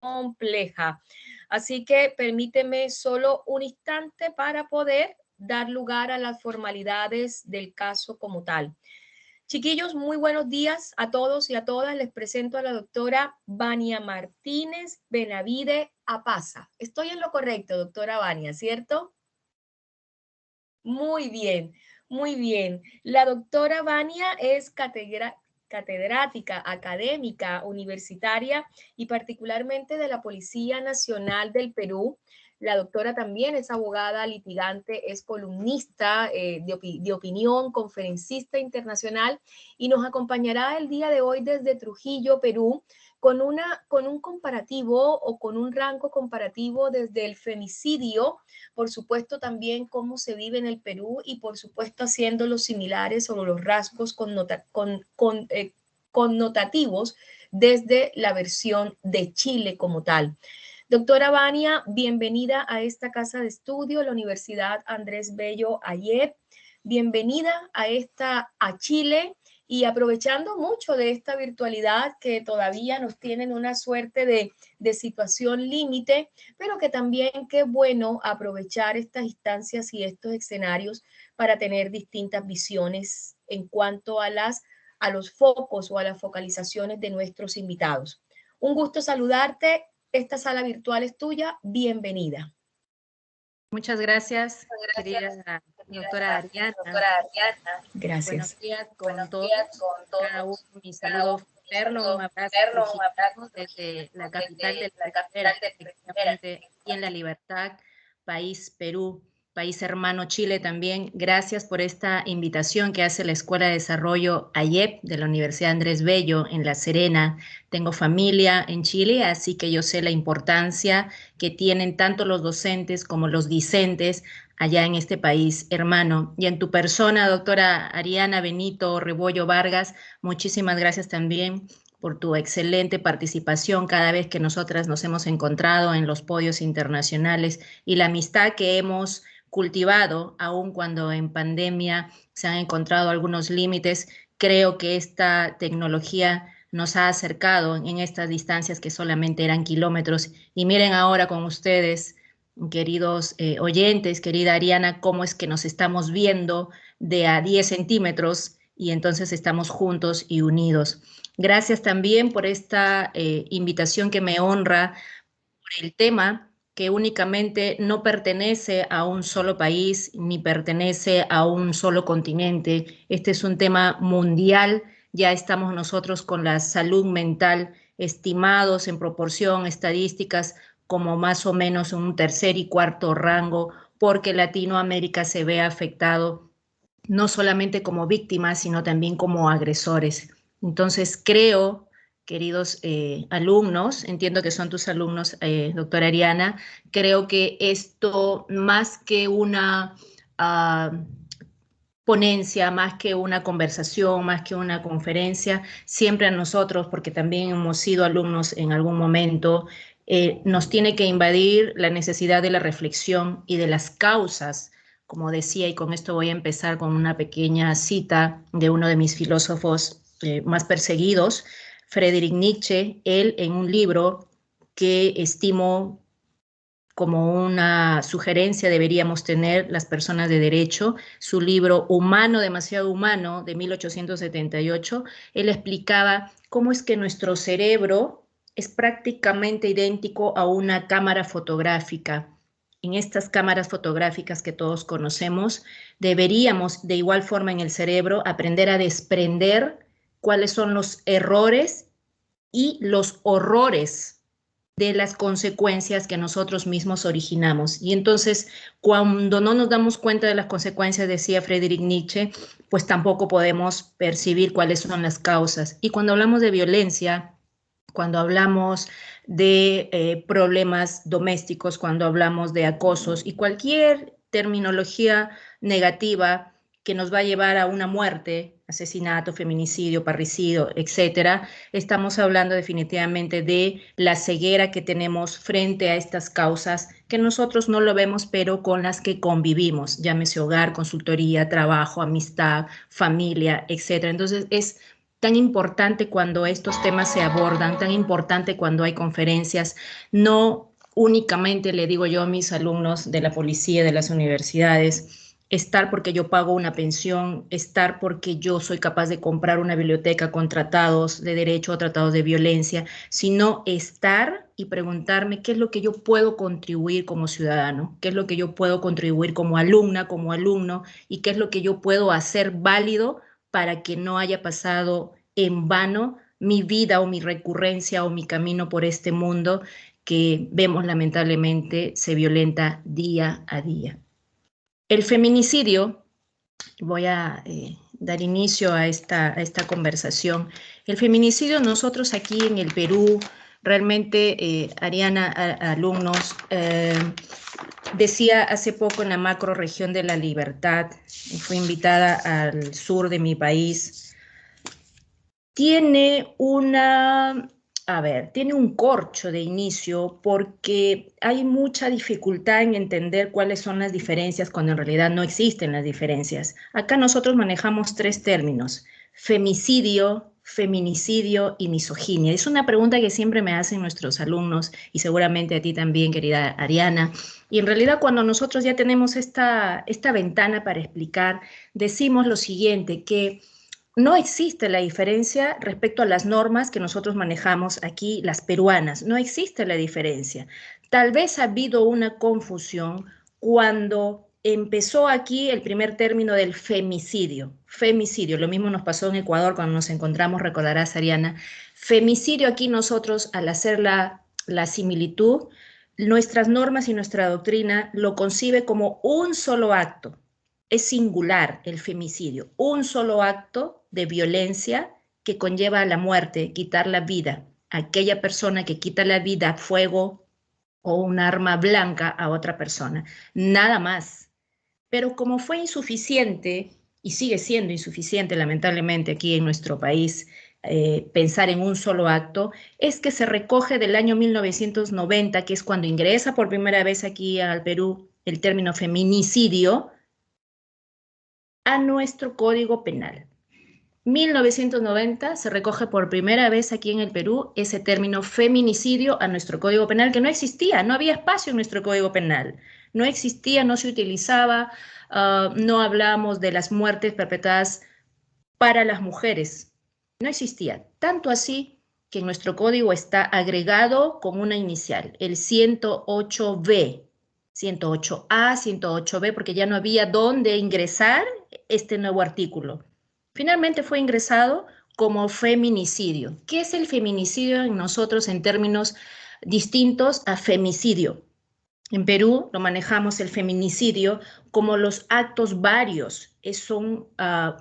compleja. Así que permíteme solo un instante para poder dar lugar a las formalidades del caso como tal. Chiquillos, muy buenos días a todos y a todas. Les presento a la doctora Vania Martínez Benavide Apaza. Estoy en lo correcto, doctora Vania, ¿cierto? Muy bien, muy bien. La doctora Vania es catedrática, académica, universitaria y particularmente de la Policía Nacional del Perú. La doctora también es abogada, litigante, es columnista de opinión, conferencista internacional y nos acompañará el día de hoy desde Trujillo, Perú, con un comparativo o con un rango comparativo desde el femicidio, por supuesto también cómo se vive en el Perú y por supuesto haciendo los similares o los rasgos connotativos desde la versión de Chile como tal. Doctora Vania, bienvenida a esta casa de estudio, la Universidad Andrés Bello Ayep. Bienvenida a Chile y aprovechando mucho de esta virtualidad que todavía nos tienen una suerte de situación límite, pero que también qué bueno aprovechar estas instancias y estos escenarios para tener distintas visiones en cuanto a los focos o a las focalizaciones de nuestros invitados. Un gusto saludarte. Esta sala virtual es tuya. Bienvenida. Muchas gracias, querida doctora Ariana. Gracias. Buenos días con todos. Cada uno, mi saludo fraterno, un abrazo desde la capital del efectivamente, y en La Libertad, país Perú, país hermano Chile también. Gracias por esta invitación que hace la Escuela de Desarrollo AYEP de la Universidad Andrés Bello en La Serena. Tengo familia en Chile, así que yo sé la importancia que tienen tanto los docentes como los discentes allá en este país hermano. Y en tu persona, doctora Ariana Benito Rebollo Vargas, muchísimas gracias también por tu excelente participación cada vez que nosotras nos hemos encontrado en los podios internacionales y la amistad que hemos cultivado, aun cuando en pandemia se han encontrado algunos límites. Creo que esta tecnología nos ha acercado en estas distancias que solamente eran kilómetros. Y miren ahora con ustedes, queridos oyentes, querida Ariana, cómo es que nos estamos viendo de a 10 centímetros y entonces estamos juntos y unidos. Gracias también por esta invitación que me honra, por el tema que únicamente no pertenece a un solo país ni pertenece a un solo continente. Este es un tema mundial. Ya estamos nosotros con la salud mental estimados en proporción, estadísticas, como más o menos un tercer y cuarto rango, porque Latinoamérica se ve afectado no solamente como víctimas, sino también como agresores. Entonces creo, queridos alumnos, entiendo que son tus alumnos, doctora Ariana, creo que esto más que una ponencia, más que una conversación, más que una conferencia, siempre a nosotros, porque también hemos sido alumnos en algún momento, nos tiene que invadir la necesidad de la reflexión y de las causas, como decía, y con esto voy a empezar con una pequeña cita de uno de mis filósofos más perseguidos, Friedrich Nietzsche. Él en un libro que estimo como una sugerencia deberíamos tener las personas de derecho, su libro Humano, demasiado humano, de 1878, él explicaba cómo es que nuestro cerebro es prácticamente idéntico a una cámara fotográfica. En estas cámaras fotográficas que todos conocemos, deberíamos de igual forma en el cerebro aprender a desprender cuáles son los errores y los horrores de las consecuencias que nosotros mismos originamos. Y entonces, cuando no nos damos cuenta de las consecuencias, decía Friedrich Nietzsche, pues tampoco podemos percibir cuáles son las causas. Y cuando hablamos de violencia, cuando hablamos de problemas domésticos, cuando hablamos de acosos y cualquier terminología negativa que nos va a llevar a una muerte, asesinato, feminicidio, parricidio, etcétera, estamos hablando definitivamente de la ceguera que tenemos frente a estas causas que nosotros no lo vemos, pero con las que convivimos, llámese hogar, consultoría, trabajo, amistad, familia, etcétera. Entonces es tan importante cuando estos temas se abordan, tan importante cuando hay conferencias, no únicamente le digo yo a mis alumnos de la policía, de las universidades, estar porque yo pago una pensión, estar porque yo soy capaz de comprar una biblioteca con tratados de derecho o tratados de violencia, sino estar y preguntarme qué es lo que yo puedo contribuir como ciudadano, qué es lo que yo puedo contribuir como alumna, como alumno, y qué es lo que yo puedo hacer válido para que no haya pasado en vano mi vida o mi recurrencia o mi camino por este mundo que vemos lamentablemente se violenta día a día. El feminicidio, voy a dar inicio a esta conversación. El feminicidio, nosotros aquí en el Perú, realmente, Ariana, alumnos, decía hace poco en la macroregión de La Libertad, fui invitada al sur de mi país, tiene tiene un corcho de inicio porque hay mucha dificultad en entender cuáles son las diferencias cuando en realidad no existen las diferencias. Acá nosotros manejamos 3 términos: femicidio, feminicidio y misoginia. Es una pregunta que siempre me hacen nuestros alumnos y seguramente a ti también, querida Ariana. Y en realidad cuando nosotros ya tenemos esta ventana para explicar, decimos lo siguiente, que no existe la diferencia respecto a las normas que nosotros manejamos aquí, las peruanas. No existe la diferencia. Tal vez ha habido una confusión cuando empezó aquí el primer término del femicidio. Femicidio, lo mismo nos pasó en Ecuador cuando nos encontramos, recordarás, Ariana. Femicidio aquí nosotros, al hacer la similitud, nuestras normas y nuestra doctrina lo concibe como un solo acto. Es singular el femicidio, un solo acto de violencia que conlleva a la muerte, quitar la vida. Aquella persona que quita la vida a fuego o un arma blanca a otra persona. Nada más. Pero como fue insuficiente, y sigue siendo insuficiente lamentablemente aquí en nuestro país, pensar en un solo acto, es que se recoge del año 1990, que es cuando ingresa por primera vez aquí al Perú el término feminicidio, a nuestro Código Penal. 1990 se recoge por primera vez aquí en el Perú ese término feminicidio a nuestro Código Penal, que no existía, no había espacio en nuestro Código Penal, no existía, no se utilizaba, no hablábamos de las muertes perpetradas para las mujeres, no existía, tanto así que en nuestro código está agregado con una inicial, el 108B, 108A, 108B, porque ya no había dónde ingresar este nuevo artículo. Finalmente fue ingresado como feminicidio. ¿Qué es el feminicidio en nosotros en términos distintos a femicidio? En Perú lo manejamos el feminicidio como los actos varios, es un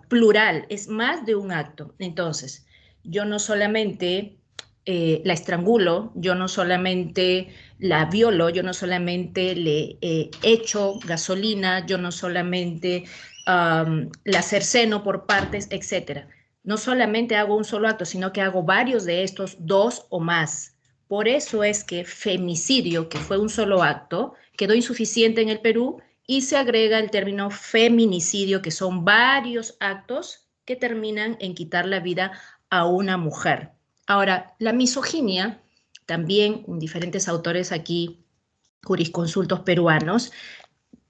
plural, es más de un acto. Entonces, yo no solamente la estrangulo, yo no solamente la violo, yo no solamente le echo gasolina, yo no solamente la cerceno por partes, etc. No solamente hago un solo acto, sino que hago varios de estos, 2 o más. Por eso es que femicidio, que fue un solo acto, quedó insuficiente en el Perú y se agrega el término feminicidio, que son varios actos que terminan en quitar la vida a una mujer. Ahora, la misoginia, también diferentes autores aquí, jurisconsultos peruanos,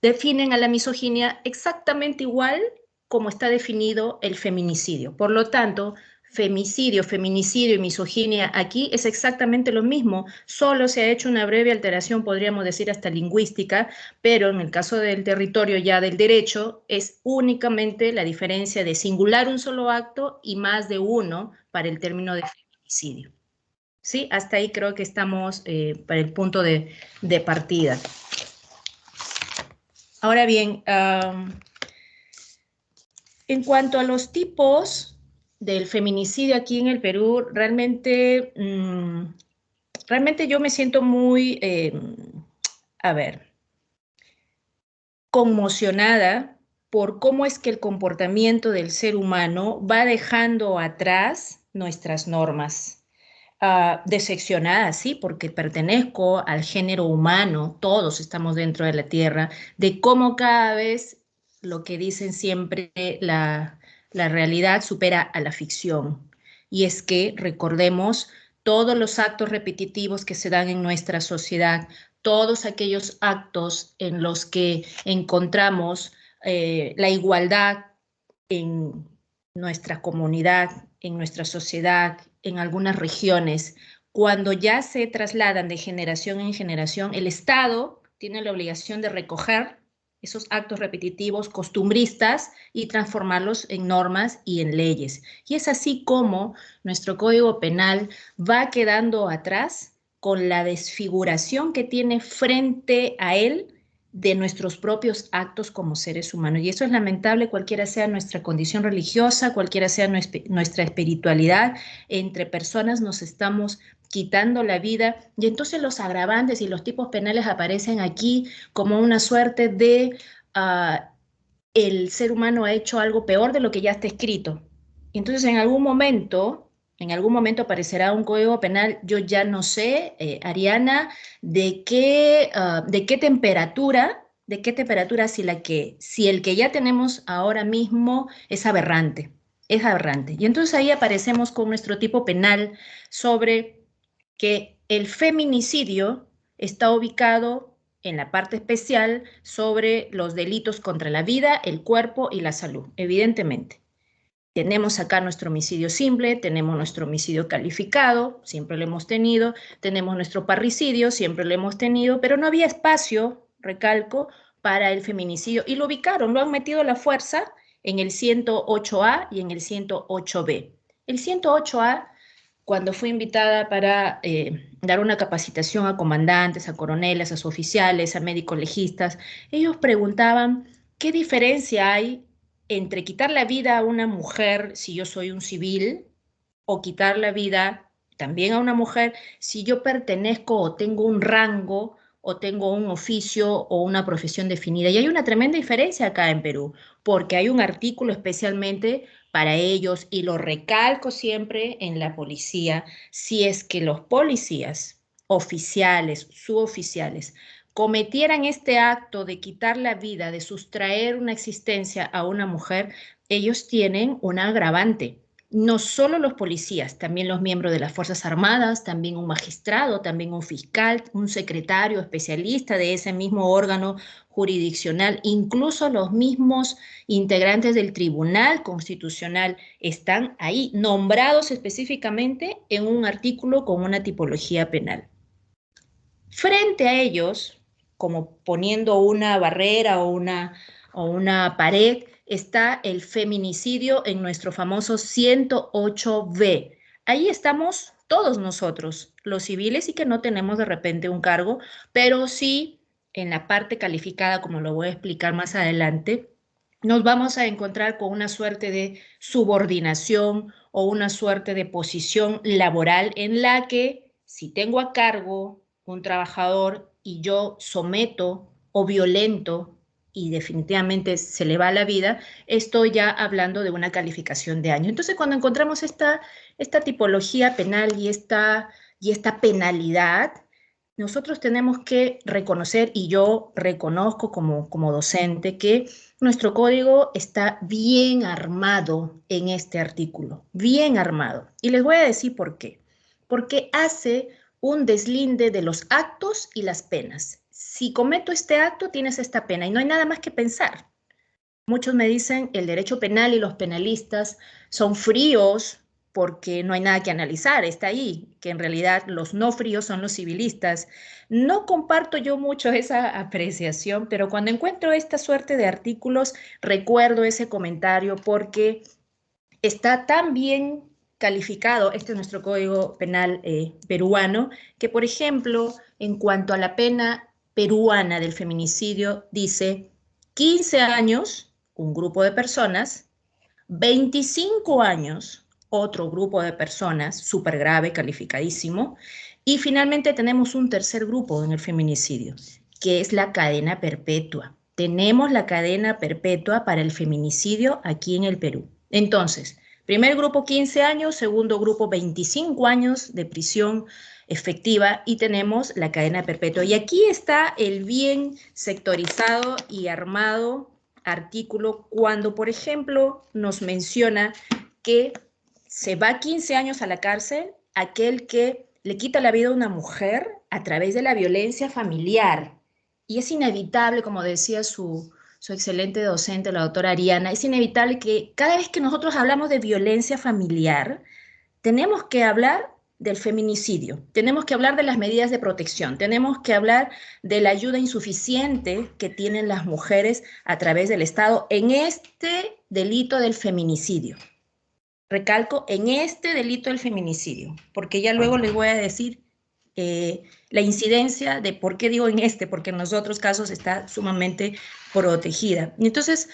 definen a la misoginia exactamente igual como está definido el feminicidio. Por lo tanto, femicidio, feminicidio y misoginia aquí es exactamente lo mismo, solo se ha hecho una breve alteración, podríamos decir hasta lingüística, pero en el caso del territorio ya del derecho es únicamente la diferencia de singular un solo acto y más de uno para el término de feminicidio. ¿Sí? Hasta ahí creo que estamos para el punto de partida. Ahora bien, en cuanto a los tipos del feminicidio aquí en el Perú, realmente yo me siento muy, conmocionada por cómo es que el comportamiento del ser humano va dejando atrás nuestras normas. Decepcionada, sí, porque pertenezco al género humano, todos estamos dentro de la Tierra, de cómo cada vez lo que dicen siempre, la realidad supera a la ficción. y es que recordemos todos los actos repetitivos que se dan en nuestra sociedad, todos aquellos actos en los que encontramos la igualdad en nuestra comunidad, en nuestra sociedad, en algunas regiones. Cuando ya se trasladan de generación en generación, el Estado tiene la obligación de recoger esos actos repetitivos costumbristas y transformarlos en normas y en leyes. Y es así como nuestro Código Penal va quedando atrás con la desfiguración que tiene frente a él de nuestros propios actos como seres humanos. Y eso es lamentable, cualquiera sea nuestra condición religiosa, cualquiera sea nuestra espiritualidad, entre personas nos estamos quitando la vida, y entonces los agravantes y los tipos penales aparecen aquí como una suerte de el ser humano ha hecho algo peor de lo que ya está escrito. Entonces en algún momento aparecerá un código penal, yo ya no sé, Ariana, de qué temperatura si el que ya tenemos ahora mismo es aberrante. Es aberrante. Y entonces ahí aparecemos con nuestro tipo penal sobre que el feminicidio está ubicado en la parte especial sobre los delitos contra la vida, el cuerpo y la salud, evidentemente. Tenemos acá nuestro homicidio simple, tenemos nuestro homicidio calificado, siempre lo hemos tenido, tenemos nuestro parricidio, siempre lo hemos tenido, pero no había espacio, recalco, para el feminicidio y lo ubicaron, lo han metido a la fuerza en el 108A y en el 108B. El 108A, cuando fui invitada para dar una capacitación a comandantes, a coroneles, a oficiales, a médicos legistas, ellos preguntaban qué diferencia hay entre quitar la vida a una mujer si yo soy un civil o quitar la vida también a una mujer si yo pertenezco o tengo un rango o tengo un oficio o una profesión definida. Y hay una tremenda diferencia acá en Perú, porque hay un artículo especialmente para ellos, y lo recalco siempre en la policía, si es que los policías, oficiales, suboficiales, cometieran este acto de quitar la vida, de sustraer una existencia a una mujer, ellos tienen un agravante. No solo los policías, también los miembros de las Fuerzas Armadas, también un magistrado, también un fiscal, un secretario especialista de ese mismo órgano jurisdiccional, incluso los mismos integrantes del Tribunal Constitucional están ahí, nombrados específicamente en un artículo con una tipología penal. Frente a ellos, como poniendo una barrera o una pared, está el feminicidio en nuestro famoso 108B. Ahí estamos todos nosotros, los civiles, y que no tenemos de repente un cargo, pero sí en la parte calificada, como lo voy a explicar más adelante, nos vamos a encontrar con una suerte de subordinación o una suerte de posición laboral en la que si tengo a cargo un trabajador y yo someto o violento y definitivamente se le va la vida, estoy ya hablando de una calificación de año. Entonces, cuando encontramos esta tipología penal y esta penalidad, nosotros tenemos que reconocer, y yo reconozco como docente, que nuestro código está bien armado en este artículo, bien armado. Y les voy a decir por qué. Porque hace un deslinde de los actos y las penas. Si cometo este acto, tienes esta pena y no hay nada más que pensar. Muchos me dicen el derecho penal y los penalistas son fríos porque no hay nada que analizar, está ahí, que en realidad los no fríos son los civilistas. No comparto yo mucho esa apreciación, pero cuando encuentro esta suerte de artículos, recuerdo ese comentario porque está tan bien calificado, este es nuestro Código Penal peruano, que por ejemplo, en cuanto a la pena peruana del feminicidio, dice 15 años, un grupo de personas, 25 años, otro grupo de personas, súper grave, calificadísimo, y finalmente tenemos un tercer grupo en el feminicidio, que es la cadena perpetua. Tenemos la cadena perpetua para el feminicidio aquí en el Perú. Entonces, primer grupo 15 años, segundo grupo 25 años de prisión efectiva y tenemos la cadena perpetua. Y aquí está el bien sectorizado y armado artículo cuando, por ejemplo, nos menciona que se va 15 años a la cárcel aquel que le quita la vida a una mujer a través de la violencia familiar. Y es inevitable, como decía su excelente docente, la doctora Ariana, es inevitable que cada vez que nosotros hablamos de violencia familiar, tenemos que hablar del feminicidio, tenemos que hablar de las medidas de protección, tenemos que hablar de la ayuda insuficiente que tienen las mujeres a través del Estado en este delito del feminicidio. Recalco, en este delito del feminicidio, porque ya luego les voy a decir la incidencia de por qué digo en este, porque en los otros casos está sumamente protegida. Entonces,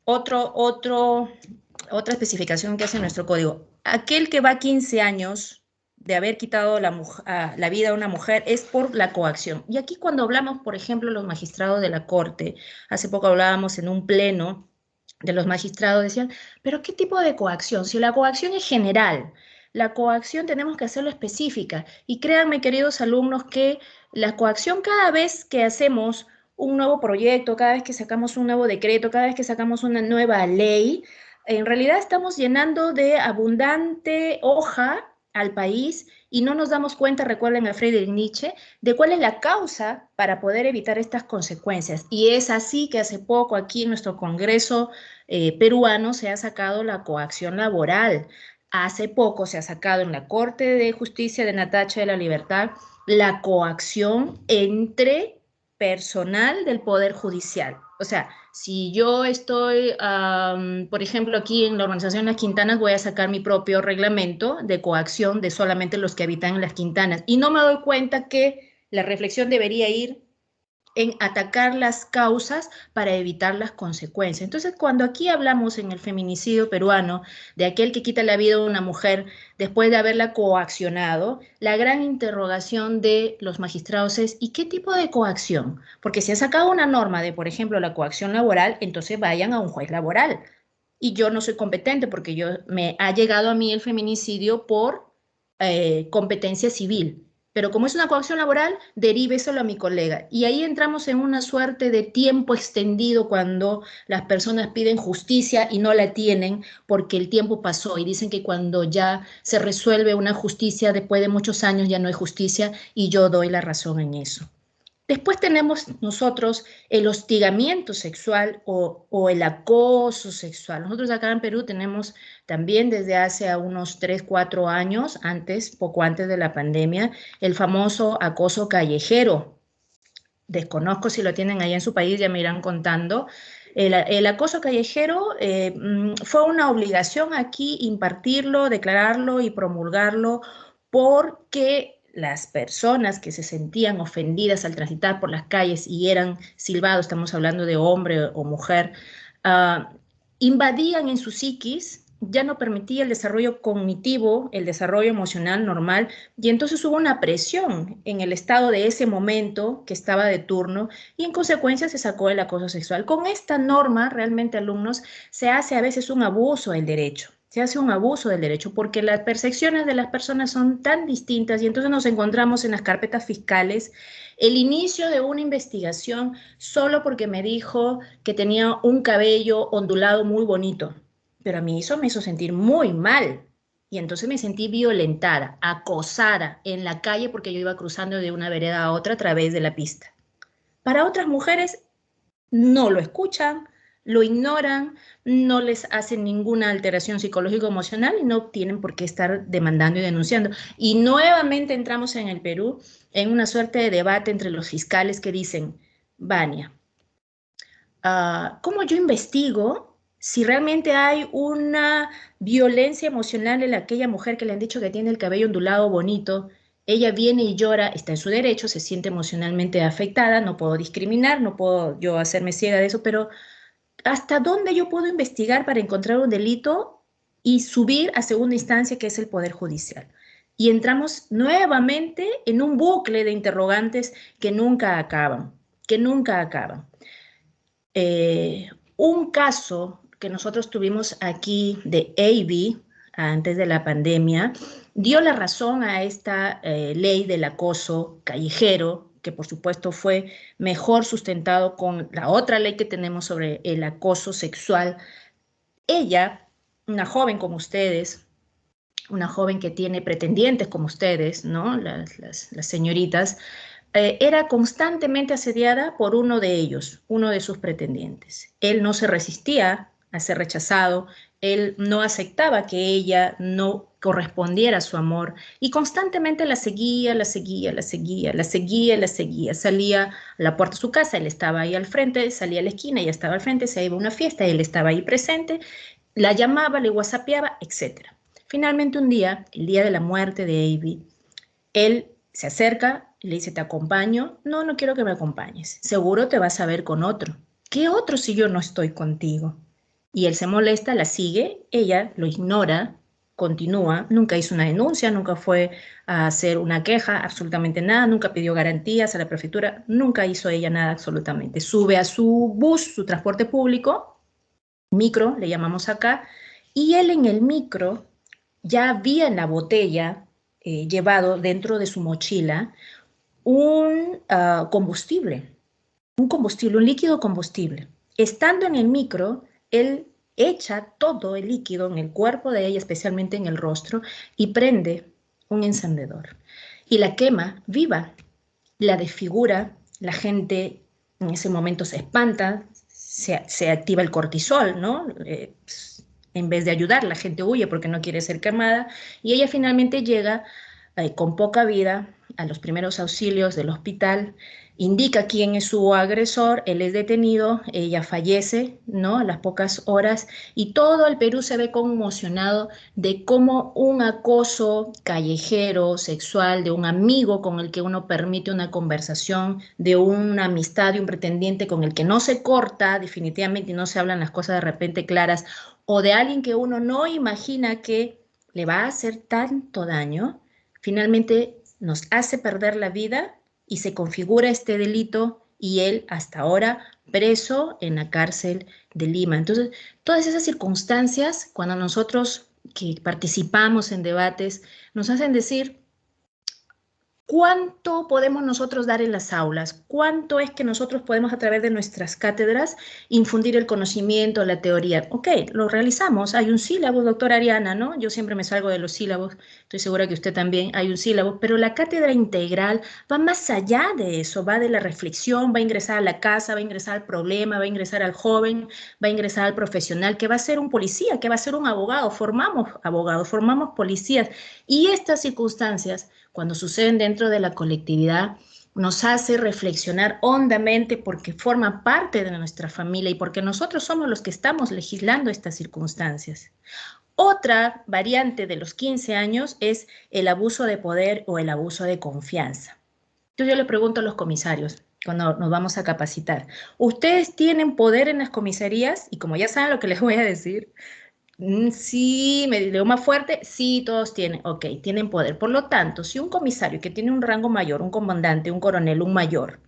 otra especificación que hace nuestro código, aquel que va 15 años de haber quitado la vida a una mujer es por la coacción. Y aquí cuando hablamos, por ejemplo, los magistrados de la Corte, hace poco hablábamos en un pleno de los magistrados, decían, pero ¿qué tipo de coacción? Si la coacción es general, la coacción tenemos que hacerlo específica. Y créanme, queridos alumnos, que la coacción cada vez que hacemos un nuevo proyecto, cada vez que sacamos un nuevo decreto, cada vez que sacamos una nueva ley, en realidad estamos llenando de abundante hoja al país y no nos damos cuenta, recuerden a Friedrich Nietzsche, de cuál es la causa para poder evitar estas consecuencias. Y es así que hace poco aquí en nuestro Congreso peruano se ha sacado la coacción laboral. Hace poco se ha sacado en la Corte de Justicia de Natacha de la Libertad la coacción entre personal del Poder Judicial. O sea, si yo estoy, por ejemplo, aquí en la organización Las Quintanas, voy a sacar mi propio reglamento de coacción de solamente los que habitan en Las Quintanas. Y no me doy cuenta que la reflexión debería ir en atacar las causas para evitar las consecuencias. Entonces, cuando aquí hablamos en el feminicidio peruano de aquel que quita la vida de una mujer después de haberla coaccionado, la gran interrogación de los magistrados es ¿y qué tipo de coacción? Porque si ha sacado una norma de, por ejemplo, la coacción laboral, entonces vayan a un juez laboral. Y yo no soy competente porque me ha llegado a mí el feminicidio por competencia civil. Pero como es una coacción laboral, deríveselo a mi colega. Y ahí entramos en una suerte de tiempo extendido cuando las personas piden justicia y no la tienen porque el tiempo pasó. Y dicen que cuando ya se resuelve una justicia después de muchos años ya no hay justicia y yo doy la razón en eso. Después tenemos nosotros el hostigamiento sexual o el acoso sexual. Nosotros acá en Perú tenemos también desde hace unos 3, 4 años, poco antes de la pandemia, el famoso acoso callejero. Desconozco si lo tienen ahí en su país, ya me irán contando. El acoso callejero fue una obligación aquí impartirlo, declararlo y promulgarlo porque las personas que se sentían ofendidas al transitar por las calles y eran silbados, estamos hablando de hombre o mujer, invadían en su psiquis, ya no permitía el desarrollo cognitivo, el desarrollo emocional normal, y entonces hubo una presión en el estado de ese momento que estaba de turno y en consecuencia se sacó el acoso sexual. Con esta norma, realmente, alumnos, se hace a veces un abuso del derecho. Se hace un abuso del derecho porque las percepciones de las personas son tan distintas y entonces nos encontramos en las carpetas fiscales el inicio de una investigación solo porque me dijo que tenía un cabello ondulado muy bonito. Pero a mí eso me hizo sentir muy mal. Y entonces me sentí violentada, acosada en la calle porque yo iba cruzando de una vereda a otra a través de la pista. Para otras mujeres no lo escuchan, lo ignoran, no les hacen ninguna alteración psicológico-emocional y no tienen por qué estar demandando y denunciando. Y nuevamente entramos en el Perú en una suerte de debate entre los fiscales que dicen, Vania, ¿cómo yo investigo si realmente hay una violencia emocional en aquella mujer que le han dicho que tiene el cabello ondulado bonito? Ella viene y llora, está en su derecho, se siente emocionalmente afectada, no puedo discriminar, no puedo yo hacerme ciega de eso, pero ¿hasta dónde yo puedo investigar para encontrar un delito y subir a segunda instancia, que es el Poder Judicial? Y entramos nuevamente en un bucle de interrogantes que nunca acaban, que nunca acaban. Un caso que nosotros tuvimos aquí de AB antes de la pandemia dio la razón a esta ley del acoso callejero, que por supuesto fue mejor sustentado con la otra ley que tenemos sobre el acoso sexual. Ella una joven como ustedes, una joven que tiene pretendientes como ustedes, ¿no? Las señoritas, era constantemente asediada por uno de ellos, uno de sus pretendientes. Él no se resistía a ser rechazado, él no aceptaba que ella no correspondiera a su amor y constantemente la seguía, la seguía, la seguía, la seguía, la seguía. Salía a la puerta de su casa, él estaba ahí al frente, salía a la esquina, ella estaba al frente, se iba a una fiesta, él estaba ahí presente, la llamaba, le whatsappeaba, etc. Finalmente un día, el día de la muerte de Avi, él se acerca y le dice, ¿te acompaño? No, no quiero que me acompañes. Seguro te vas a ver con otro. ¿Qué otro si yo no estoy contigo? Y él se molesta, la sigue, ella lo ignora, continúa, nunca hizo una denuncia, nunca fue a hacer una queja, absolutamente nada, nunca pidió garantías a la prefectura, nunca hizo ella nada absolutamente. Sube a su bus, su transporte público, micro, le llamamos acá, y él en el micro ya había en la botella llevado dentro de su mochila un combustible, un líquido combustible. Estando en el micro, él echa todo el líquido en el cuerpo de ella, especialmente en el rostro, y prende un encendedor. Y la quema viva, la desfigura, la gente en ese momento se espanta, se activa el cortisol, ¿no? En vez de ayudar, la gente huye porque no quiere ser quemada, y ella finalmente llega con poca vida a los primeros auxilios del hospital, indica quién es su agresor, él es detenido, ella fallece, ¿no? A las pocas horas, y todo el Perú se ve conmocionado de cómo un acoso callejero, sexual, de un amigo con el que uno permite una conversación, de una amistad, de un pretendiente con el que no se corta definitivamente y no se hablan las cosas de repente claras, o de alguien que uno no imagina que le va a hacer tanto daño, finalmente nos hace perder la vida y se configura este delito y él hasta ahora preso en la cárcel de Lima. Entonces, todas esas circunstancias, cuando nosotros que participamos en debates, nos hacen decir, ¿cuánto podemos nosotros dar en las aulas? ¿Cuánto es que nosotros podemos a través de nuestras cátedras infundir el conocimiento, la teoría? Ok, lo realizamos. Hay un sílabo, doctora Ariana, ¿no? Yo siempre me salgo de los sílabos, estoy segura que usted también, hay un sílabo, pero la cátedra integral va más allá de eso, va de la reflexión, va a ingresar a la casa, va a ingresar al problema, va a ingresar al joven, va a ingresar al profesional, que va a ser un policía, que va a ser un abogado. Formamos abogados, formamos policías. Y estas circunstancias, cuando suceden dentro de la colectividad, nos hace reflexionar hondamente porque forma parte de nuestra familia y porque nosotros somos los que estamos legislando estas circunstancias. Otra variante de los 15 años es el abuso de poder o el abuso de confianza. Entonces yo le pregunto a los comisarios, cuando nos vamos a capacitar, ¿ustedes tienen poder en las comisarías? Y como ya saben lo que les voy a decir, sí, me digo más fuerte, sí, todos tienen, ok, tienen poder. Por lo tanto, si un comisario que tiene un rango mayor, un comandante, un coronel, un mayor,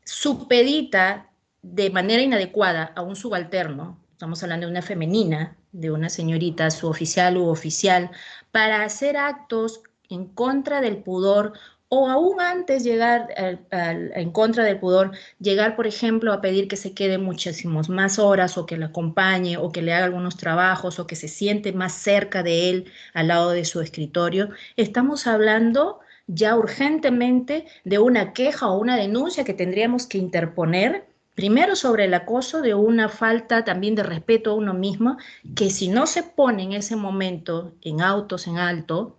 supedita de manera inadecuada a un subalterno, estamos hablando de una femenina, de una señorita, su oficial u oficial, para hacer actos en contra del pudor o aún antes llegar en contra del pudor, llegar, por ejemplo, a pedir que se quede muchísimas más horas o que le acompañe o que le haga algunos trabajos o que se siente más cerca de él al lado de su escritorio, estamos hablando ya urgentemente de una queja o una denuncia que tendríamos que interponer, primero sobre el acoso, de una falta también de respeto a uno mismo, que si no se pone en ese momento en autos en alto,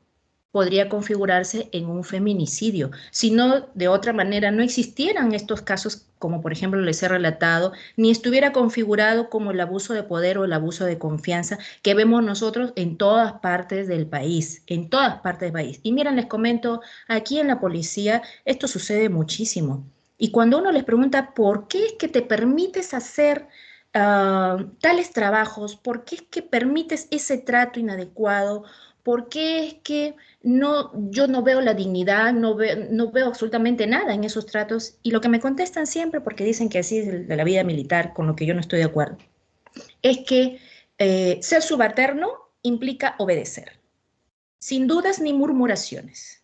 podría configurarse en un feminicidio. Si no, de otra manera, no existieran estos casos, como por ejemplo les he relatado, ni estuviera configurado como el abuso de poder o el abuso de confianza que vemos nosotros en todas partes del país, en todas partes del país. Y miren, les comento, aquí en la policía esto sucede muchísimo. Y cuando uno les pregunta, ¿por qué es que te permites hacer tales trabajos? ¿Por qué es que permites ese trato inadecuado? ¿Por qué es que no, yo no veo la dignidad, no veo absolutamente nada en esos tratos? Y lo que me contestan siempre, porque dicen que así es de la vida militar, con lo que yo no estoy de acuerdo, es que ser subalterno implica obedecer, sin dudas ni murmuraciones.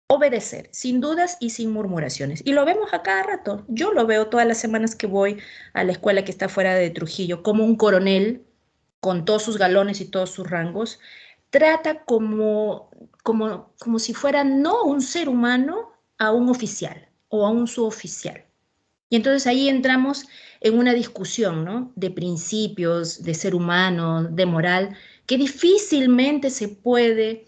Obedecer, sin dudas y sin murmuraciones. Y lo vemos a cada rato. Yo lo veo todas las semanas que voy a la escuela que está fuera de Trujillo, como un coronel con todos sus galones y todos sus rangos, trata como si fuera no un ser humano a un oficial o a un suboficial. Y entonces ahí entramos en una discusión, ¿no? De principios, de ser humano, de moral, que difícilmente se puede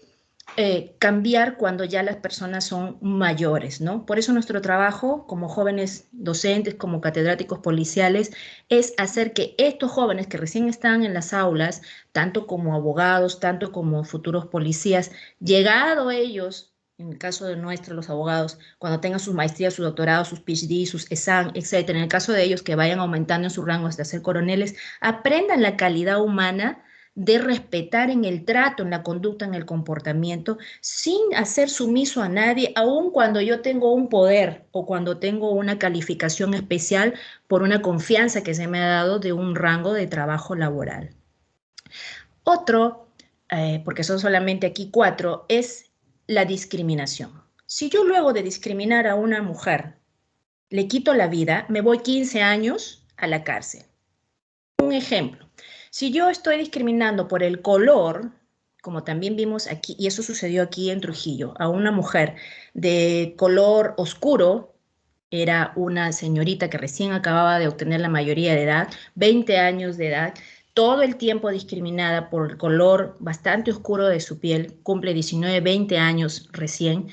cambiar cuando ya las personas son mayores, ¿no? Por eso nuestro trabajo como jóvenes docentes, como catedráticos policiales, es hacer que estos jóvenes que recién están en las aulas, tanto como abogados, tanto como futuros policías, llegado ellos, en el caso de nuestros, los abogados, cuando tengan sus maestrías, sus doctorados, sus PhD, sus exam, etc., en el caso de ellos que vayan aumentando en su rango hasta ser coroneles, aprendan la calidad humana de respetar en el trato, en la conducta, en el comportamiento, sin hacer sumiso a nadie, aun cuando yo tengo un poder o cuando tengo una calificación especial por una confianza que se me ha dado de un rango de trabajo laboral. Otro, porque son solamente aquí 4, es la discriminación. Si yo luego de discriminar a una mujer le quito la vida, me voy 15 años a la cárcel. Un ejemplo, si yo estoy discriminando por el color, como también vimos aquí, y eso sucedió aquí en Trujillo, a una mujer de color oscuro, era una señorita que recién acababa de obtener la mayoría de edad, 20 años de edad, todo el tiempo discriminada por el color bastante oscuro de su piel, cumple 19, 20 años recién.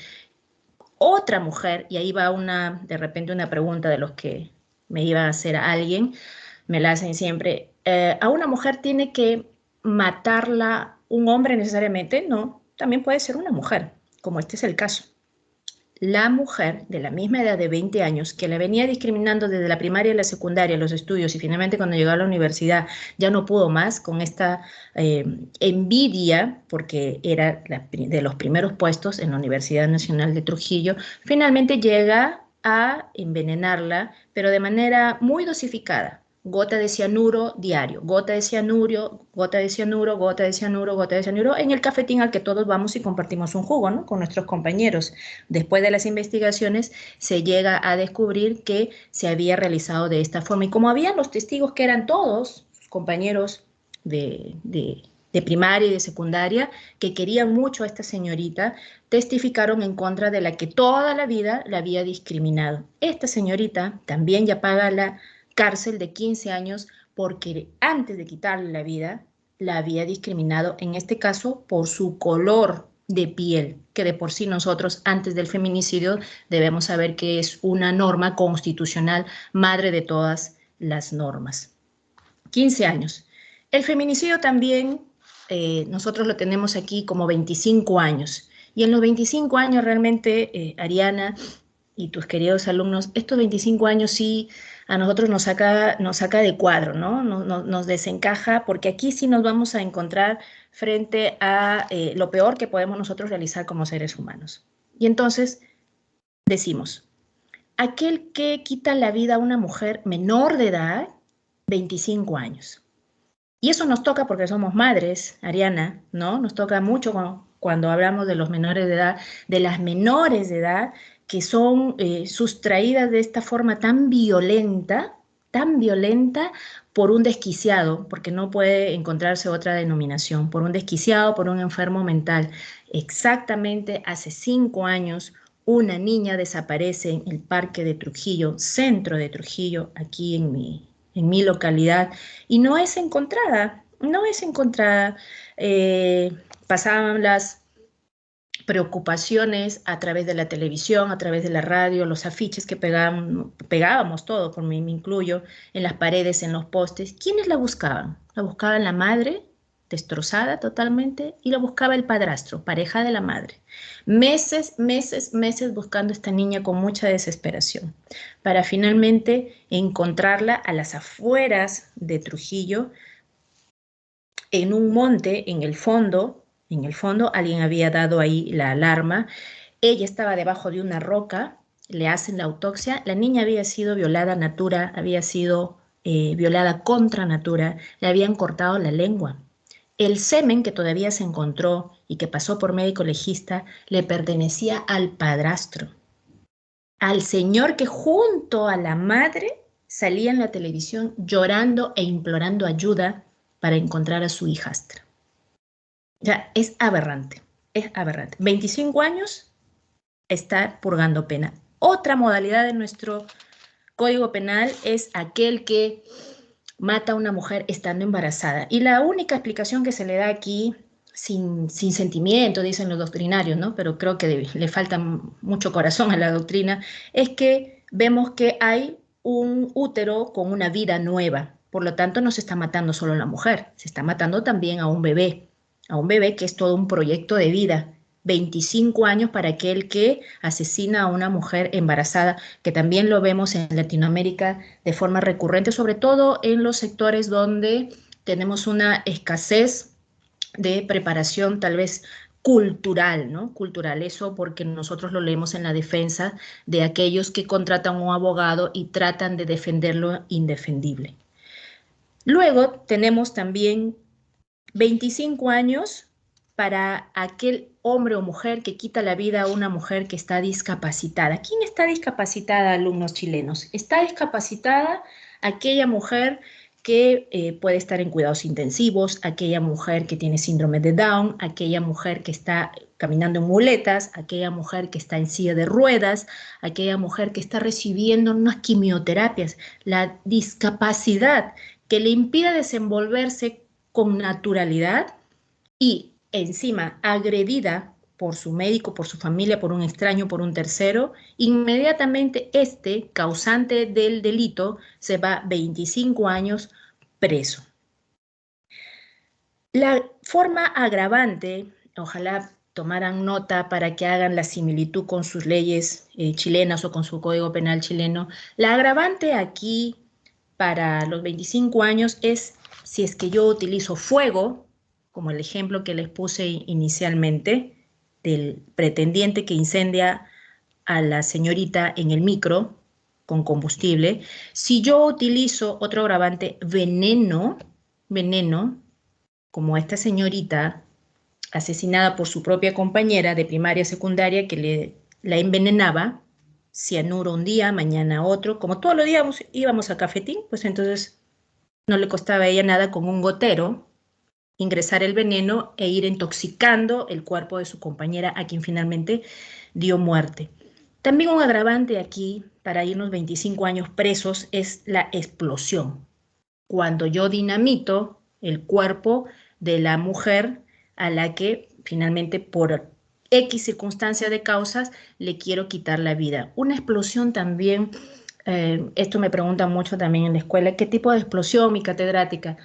Otra mujer, y ahí va de repente una pregunta de los que me iba a hacer a alguien, me la hacen siempre, ¿a una mujer tiene que matarla un hombre necesariamente? No, también puede ser una mujer, como este es el caso. La mujer de la misma edad de 20 años que la venía discriminando desde la primaria y la secundaria, los estudios, y finalmente cuando llegó a la universidad ya no pudo más con esta envidia, porque era de los primeros puestos en la Universidad Nacional de Trujillo, finalmente llega a envenenarla, pero de manera muy dosificada. Gota de cianuro diario, gota de cianuro, gota de cianuro, gota de cianuro, gota de cianuro, en el cafetín al que todos vamos y compartimos un jugo, ¿no? Con nuestros compañeros. Después de las investigaciones se llega a descubrir que se había realizado de esta forma. Y como habían los testigos que eran todos compañeros de primaria y de secundaria, que querían mucho a esta señorita, testificaron en contra de la que toda la vida la había discriminado. Esta señorita también ya paga la cárcel de 15 años porque antes de quitarle la vida la había discriminado, en este caso por su color de piel, que de por sí nosotros antes del feminicidio debemos saber que es una norma constitucional, madre de todas las normas. 15 años. El feminicidio también nosotros lo tenemos aquí como 25 años. Y en los 25 años realmente, Ariana y tus queridos alumnos, estos 25 años sí a nosotros nos saca de cuadro, ¿no? Nos desencaja, porque aquí sí nos vamos a encontrar frente a lo peor que podemos nosotros realizar como seres humanos. Y entonces decimos, aquel que quita la vida a una mujer menor de edad, 25 años. Y eso nos toca porque somos madres, Ariana, ¿no? Nos toca mucho cuando hablamos de los menores de edad, de las menores de edad, que son sustraídas de esta forma tan violenta por un desquiciado, porque no puede encontrarse otra denominación, por un desquiciado, por un enfermo mental. Exactamente hace 5 años, una niña desaparece en el parque de Trujillo, centro de Trujillo, aquí en mi localidad, y no es encontrada. Pasaban las preocupaciones a través de la televisión, a través de la radio, los afiches que pegábamos todos, por mí me incluyo, en las paredes, en los postes. ¿Quiénes la buscaban? La buscaban la madre, destrozada totalmente, y la buscaba el padrastro, pareja de la madre. Meses buscando a esta niña con mucha desesperación, para finalmente encontrarla a las afueras de Trujillo, en un monte, en el fondo, alguien había dado ahí la alarma. Ella estaba debajo de una roca, le hacen la autopsia. La niña había sido violada natura, había sido violada contra natura, le habían cortado la lengua. El semen que todavía se encontró y que pasó por médico legista le pertenecía al padrastro, al señor que junto a la madre salía en la televisión llorando e implorando ayuda para encontrar a su hijastra. Ya, es aberrante, es aberrante. 25 años está purgando pena. Otra modalidad de nuestro Código Penal es aquel que mata a una mujer estando embarazada. Y la única explicación que se le da aquí, sin sentimiento, dicen los doctrinarios, ¿no? Pero creo que le falta mucho corazón a la doctrina, es que vemos que hay un útero con una vida nueva. Por lo tanto, no se está matando solo a la mujer, se está matando también a un bebé que es todo un proyecto de vida. 25 años para aquel que asesina a una mujer embarazada, que también lo vemos en Latinoamérica de forma recurrente, sobre todo en los sectores donde tenemos una escasez de preparación tal vez cultural, ¿no? Cultural, eso porque nosotros lo leemos en la defensa de aquellos que contratan a un abogado y tratan de defender lo indefendible. Luego tenemos también 25 años para aquel hombre o mujer que quita la vida a una mujer que está discapacitada. ¿Quién está discapacitada, alumnos chilenos? Está discapacitada aquella mujer que puede estar en cuidados intensivos, aquella mujer que tiene síndrome de Down, aquella mujer que está caminando en muletas, aquella mujer que está en silla de ruedas, aquella mujer que está recibiendo unas quimioterapias. La discapacidad que le impide desenvolverse con naturalidad y encima agredida por su médico, por su familia, por un extraño, por un tercero, inmediatamente este causante del delito se va 25 años preso. La forma agravante, ojalá tomaran nota para que hagan la similitud con sus leyes chilenas o con su Código Penal chileno, la agravante aquí para los 25 años es si es que yo utilizo fuego, como el ejemplo que les puse inicialmente, del pretendiente que incendia a la señorita en el micro con combustible. Si yo utilizo otro agravante, veneno, como esta señorita asesinada por su propia compañera de primaria secundaria que la envenenaba, cianuro un día, mañana otro, como todos los días íbamos a cafetín, pues entonces no le costaba a ella nada con un gotero ingresar el veneno e ir intoxicando el cuerpo de su compañera, a quien finalmente dio muerte. También un agravante aquí, para irnos 25 años presos, es la explosión. Cuando yo dinamito el cuerpo de la mujer a la que finalmente por X circunstancia de causas le quiero quitar la vida. Una explosión también, esto me preguntan mucho también en la escuela, ¿qué tipo de explosión, mi catedrática?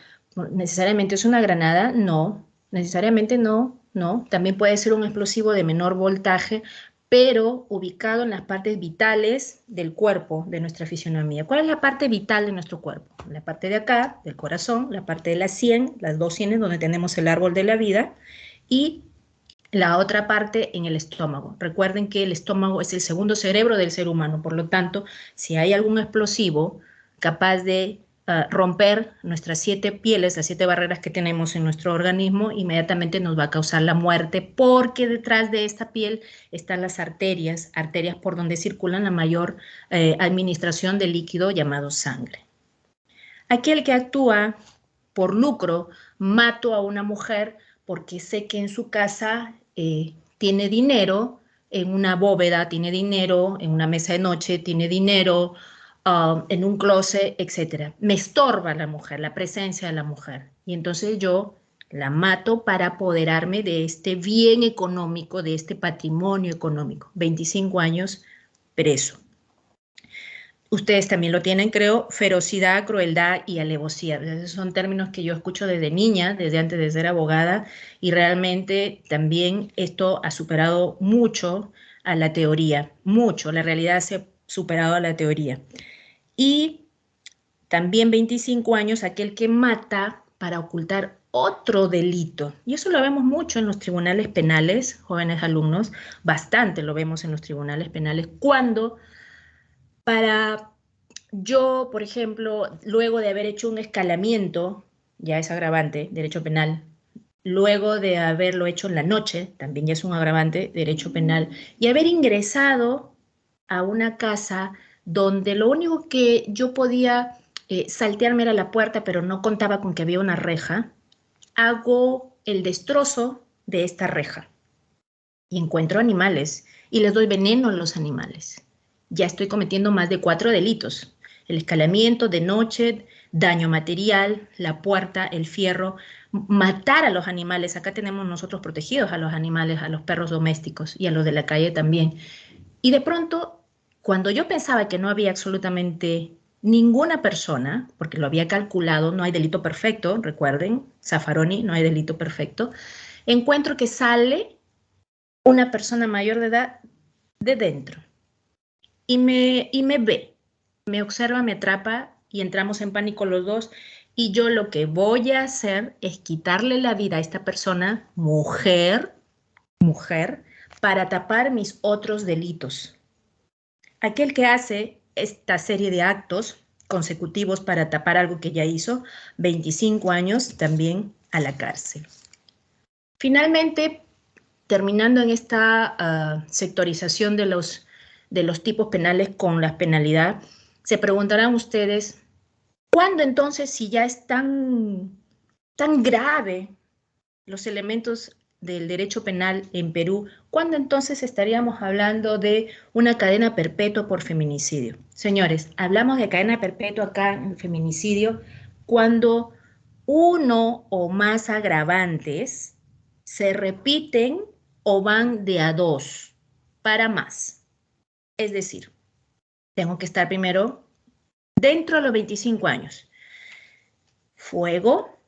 ¿Necesariamente es una granada? No, necesariamente no. También puede ser un explosivo de menor voltaje, pero ubicado en las partes vitales del cuerpo, de nuestra fisionomía. ¿Cuál es la parte vital de nuestro cuerpo? La parte de acá, del corazón, la parte de la sien, las dos sienes donde tenemos el árbol de la vida, y la otra parte en el estómago. Recuerden que el estómago es el segundo cerebro del ser humano, por lo tanto, si hay algún explosivo capaz de romper nuestras 7 pieles, las 7 barreras que tenemos en nuestro organismo, inmediatamente nos va a causar la muerte, porque detrás de esta piel están las arterias por donde circulan la mayor administración de líquido llamado sangre. Aquel que actúa por lucro, mato a una mujer porque sé que en su casa tiene dinero, en una bóveda tiene dinero, en una mesa de noche tiene dinero, en un closet, etc. Me estorba la mujer, la presencia de la mujer. Y entonces yo la mato para apoderarme de este bien económico, de este patrimonio económico. 25 años preso. Ustedes también lo tienen, creo, ferocidad, crueldad y alevosía. Esos son términos que yo escucho desde niña, desde antes de ser abogada, y realmente también esto ha superado mucho a la teoría, mucho. La realidad se ha superado a la teoría. Y también 25 años aquel que mata para ocultar otro delito. Y eso lo vemos mucho en los tribunales penales, jóvenes alumnos, bastante lo vemos en los tribunales penales, cuando para yo, por ejemplo, luego de haber hecho un escalamiento, ya es agravante, derecho penal, luego de haberlo hecho en la noche, también ya es un agravante, derecho penal, y haber ingresado a una casa donde lo único que yo podía saltearme a la puerta, pero no contaba con que había una reja, hago el destrozo de esta reja y encuentro animales y les doy veneno a los animales. Ya estoy cometiendo más de 4 delitos. El escalamiento de noche, daño material, la puerta, el fierro, matar a los animales. Acá tenemos nosotros protegidos a los animales, a los perros domésticos y a los de la calle también. Y de pronto, cuando yo pensaba que no había absolutamente ninguna persona, porque lo había calculado, no hay delito perfecto, recuerden, Zaffaroni, no hay delito perfecto, encuentro que sale una persona mayor de edad de dentro y me ve, me observa, me atrapa y entramos en pánico los dos. Y yo lo que voy a hacer es quitarle la vida a esta persona, mujer, para tapar mis otros delitos. Aquel que hace esta serie de actos consecutivos para tapar algo que ya hizo, 25 años también a la cárcel. Finalmente, terminando en esta sectorización de los tipos penales con la penalidad, se preguntarán ustedes, ¿cuándo entonces, si ya es tan grave los elementos del derecho penal en Perú, ¿cuándo entonces estaríamos hablando de una cadena perpetua por feminicidio? Señores, hablamos de cadena perpetua acá en feminicidio cuando uno o más agravantes se repiten o van de a dos para más. Es decir, tengo que estar primero dentro de los 25 años. Fuego,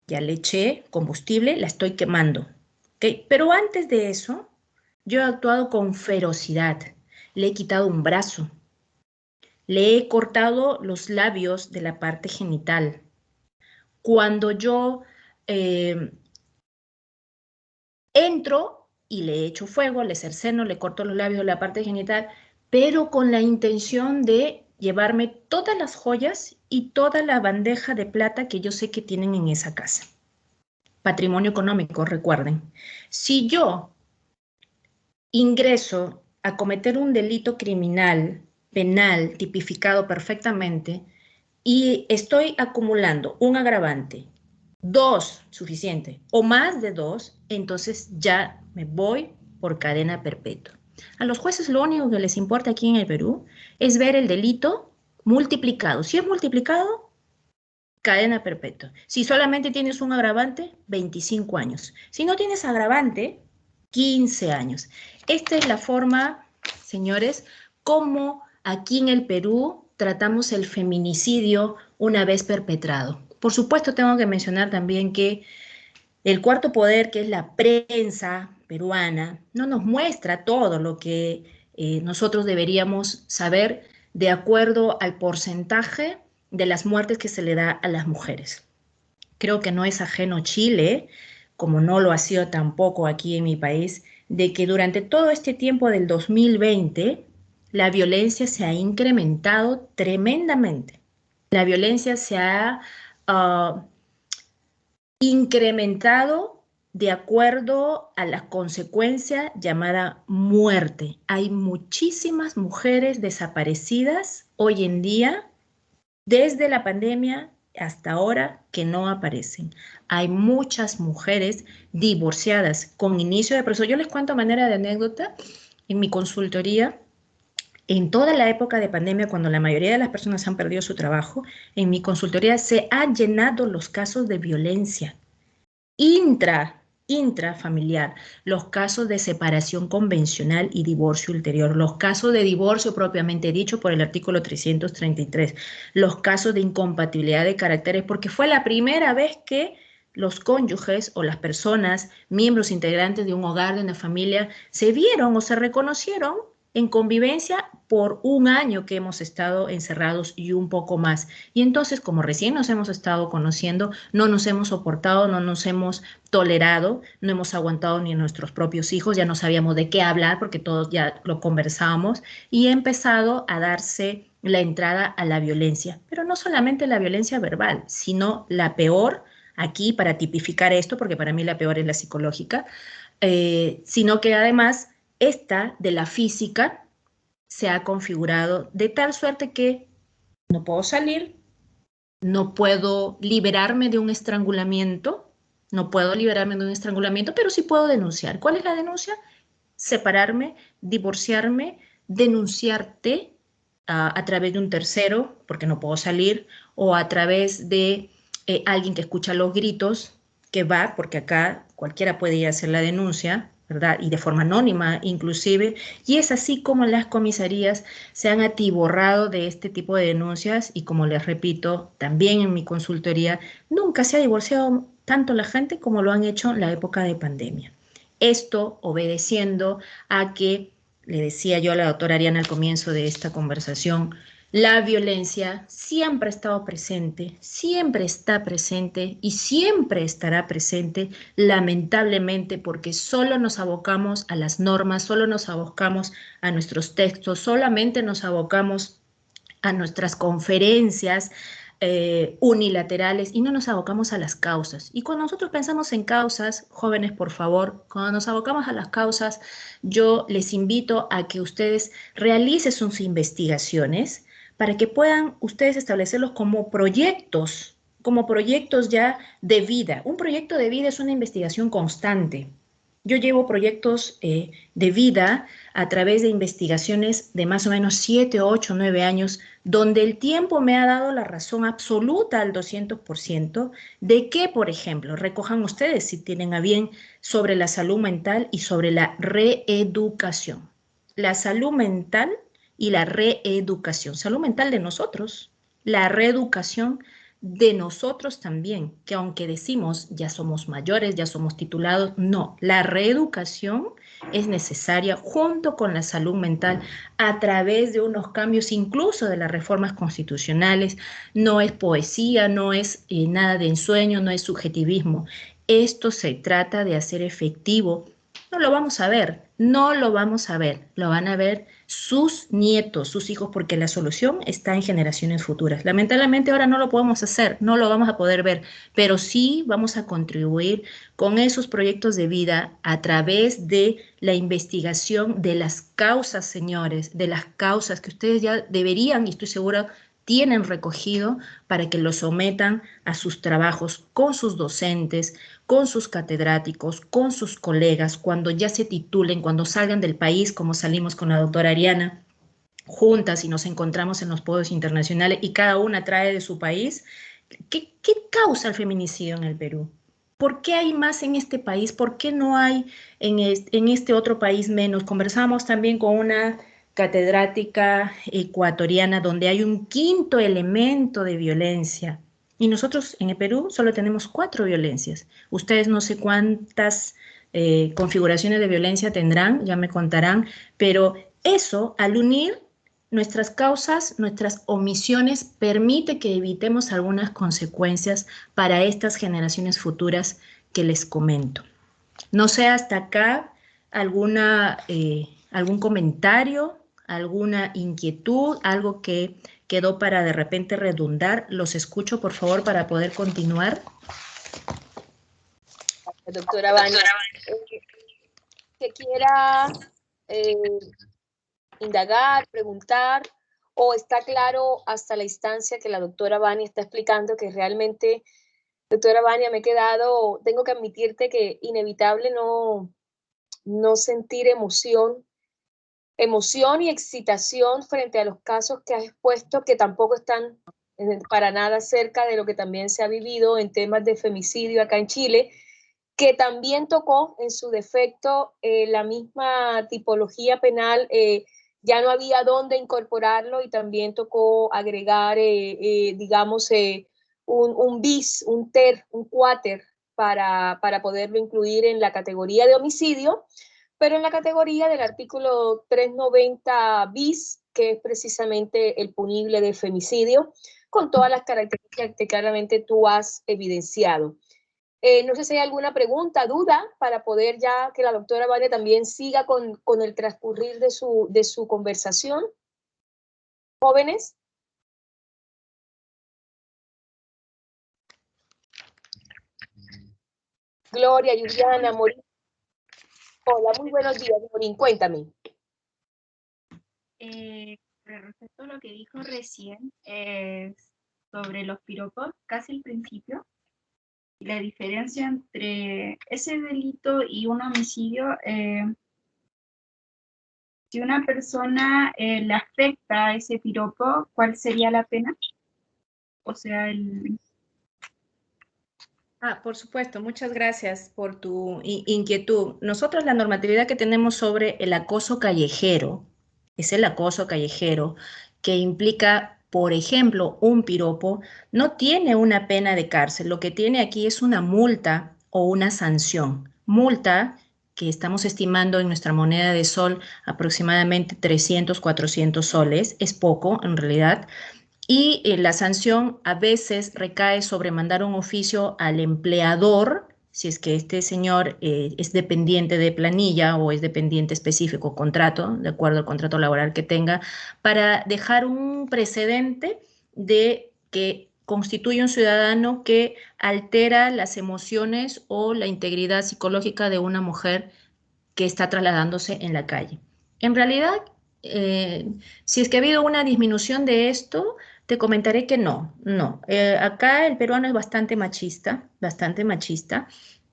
ya le eché combustible, la estoy quemando. ¿Okay? Pero antes de eso, yo he actuado con ferocidad. Le he quitado un brazo. Le he cortado los labios de la parte genital. Cuando yo entro y le echo fuego, le cerceno, le corto los labios de la parte genital, pero con la intención de llevarme todas las joyas y toda la bandeja de plata que yo sé que tienen en esa casa. Patrimonio económico, recuerden. Si yo ingreso a cometer un delito criminal, penal, tipificado perfectamente, y estoy acumulando un agravante, 2, suficiente, o más de 2, entonces ya me voy por cadena perpetua. A los jueces lo único que les importa aquí en el Perú es ver el delito multiplicado. Si es multiplicado, cadena perpetua. Si solamente tienes un agravante, 25 años. Si no tienes agravante, 15 años. Esta es la forma, señores, como aquí en el Perú tratamos el feminicidio una vez perpetrado. Por supuesto, tengo que mencionar también que el cuarto poder, que es la prensa peruana, no nos muestra todo lo que nosotros deberíamos saber de acuerdo al porcentaje de las muertes que se le da a las mujeres. Creo que no es ajeno Chile, como no lo ha sido tampoco aquí en mi país, de que durante todo este tiempo del 2020 la violencia se ha incrementado tremendamente. La violencia se ha incrementado de acuerdo a la consecuencia llamada muerte. Hay muchísimas mujeres desaparecidas hoy en día, desde la pandemia hasta ahora, que no aparecen. Hay muchas mujeres divorciadas con inicio de proceso. Yo les cuento a manera de anécdota, en mi consultoría, en toda la época de pandemia, cuando la mayoría de las personas han perdido su trabajo, en mi consultoría se han llenado los casos de violencia intrafamiliar, los casos de separación convencional y divorcio ulterior, los casos de divorcio propiamente dicho por el artículo 333, los casos de incompatibilidad de caracteres, porque fue la primera vez que los cónyuges o las personas, miembros integrantes de un hogar, de una familia, se vieron o se reconocieron en convivencia por un año que hemos estado encerrados y un poco más. Y entonces, como recién nos hemos estado conociendo, no nos hemos soportado, no nos hemos tolerado, no hemos aguantado ni a nuestros propios hijos, ya no sabíamos de qué hablar porque todos ya lo conversábamos y ha empezado a darse la entrada a la violencia, pero no solamente la violencia verbal, sino la peor, aquí para tipificar esto, porque para mí la peor es la psicológica, sino que además esta de la física se ha configurado de tal suerte que no puedo salir, no puedo liberarme de un estrangulamiento, no puedo liberarme de un estrangulamiento, pero sí puedo denunciar. ¿Cuál es la denuncia? Separarme, divorciarme, denunciarte a través de un tercero, porque no puedo salir, o a través de alguien que escucha los gritos, que va, porque acá cualquiera puede ir a hacer la denuncia, ¿verdad? Y de forma anónima inclusive, y es así como las comisarías se han atiborrado de este tipo de denuncias y como les repito, también en mi consultoría, nunca se ha divorciado tanto la gente como lo han hecho en la época de pandemia. Esto obedeciendo a que, le decía yo a la doctora Ariana al comienzo de esta conversación, la violencia siempre ha estado presente, siempre está presente y siempre estará presente, lamentablemente, porque solo nos abocamos a las normas, solo nos abocamos a nuestros textos, solamente nos abocamos a nuestras conferencias unilaterales y no nos abocamos a las causas. Y cuando nosotros pensamos en causas, jóvenes, por favor, cuando nos abocamos a las causas, yo les invito a que ustedes realicen sus investigaciones para que puedan ustedes establecerlos como proyectos ya de vida. Un proyecto de vida es una investigación constante. Yo llevo proyectos de vida a través de investigaciones de más o menos 7, 8, 9 años, donde el tiempo me ha dado la razón absoluta al 200% de que, por ejemplo, recojan ustedes si tienen a bien sobre la salud mental y sobre la reeducación. La salud mental y la reeducación. Salud mental de nosotros, la reeducación de nosotros también, que aunque decimos ya somos mayores, ya somos titulados, no, la reeducación es necesaria junto con la salud mental a través de unos cambios incluso de las reformas constitucionales. No es poesía, no es nada de ensueño, no es subjetivismo. Esto se trata de hacer efectivo. No lo vamos a ver, no lo vamos a ver, lo van a ver sus nietos, sus hijos, porque la solución está en generaciones futuras. Lamentablemente ahora no lo podemos hacer, no lo vamos a poder ver, pero sí vamos a contribuir con esos proyectos de vida a través de la investigación de las causas, señores, de las causas que ustedes ya deberían, y estoy segura, tienen recogido para que lo sometan a sus trabajos con sus docentes, con sus catedráticos, con sus colegas, cuando ya se titulen, cuando salgan del país, como salimos con la doctora Ariana, juntas y nos encontramos en los polos internacionales y cada una trae de su país. ¿Qué causa el feminicidio en el Perú? ¿Por qué hay más en este país? ¿Por qué no hay en este otro país menos? Conversamos también con una catedrática ecuatoriana donde hay un quinto elemento de violencia. Y nosotros en el Perú solo tenemos 4 violencias. Ustedes no sé cuántas configuraciones de violencia tendrán, ya me contarán, pero eso, al unir nuestras causas, nuestras omisiones, permite que evitemos algunas consecuencias para estas generaciones futuras que les comento. No sé hasta acá algún comentario, alguna inquietud, algo que quedó para de repente redundar. Los escucho, por favor, para poder continuar. Doctora Vania, que quiera indagar, preguntar, o está claro hasta la instancia que la doctora Vania está explicando que realmente, doctora Vania, me he quedado, tengo que admitirte que inevitable no sentir emoción y excitación frente a los casos que has expuesto, que tampoco están para nada cerca de lo que también se ha vivido en temas de femicidio acá en Chile, que también tocó en su defecto la misma tipología penal, ya no había dónde incorporarlo y también tocó agregar, digamos, un bis, un ter, un cuáter para poderlo incluir en la categoría de homicidio, pero en la categoría del artículo 390 bis, que es precisamente el punible de femicidio, con todas las características que claramente tú has evidenciado. No sé si hay alguna pregunta, duda, para poder ya que la doctora Vania también siga con el transcurrir de su conversación. Jóvenes. Gloria, Juliana, Morín. Hola, muy buenos días, Morín, cuéntame. Respecto a lo que dijo recién, sobre los piropos casi al principio. Y la diferencia entre ese delito y un homicidio, si una persona le afecta a ese piropo, ¿cuál sería la pena? O sea, Por supuesto, muchas gracias por tu inquietud. Nosotros la normatividad que tenemos sobre el acoso callejero es el acoso callejero que implica, por ejemplo, un piropo, no tiene una pena de cárcel. Lo que tiene aquí es una multa o una sanción. Multa que estamos estimando en nuestra moneda de sol aproximadamente 300, 400 soles. Es poco en realidad. Y la sanción a veces recae sobre mandar un oficio al empleador, si es que este señor es dependiente de planilla o es dependiente específico contrato, de acuerdo al contrato laboral que tenga, para dejar un precedente de que constituye un ciudadano que altera las emociones o la integridad psicológica de una mujer que está trasladándose en la calle. En realidad, si es que ha habido una disminución de esto, te comentaré que no. Acá el peruano es bastante machista,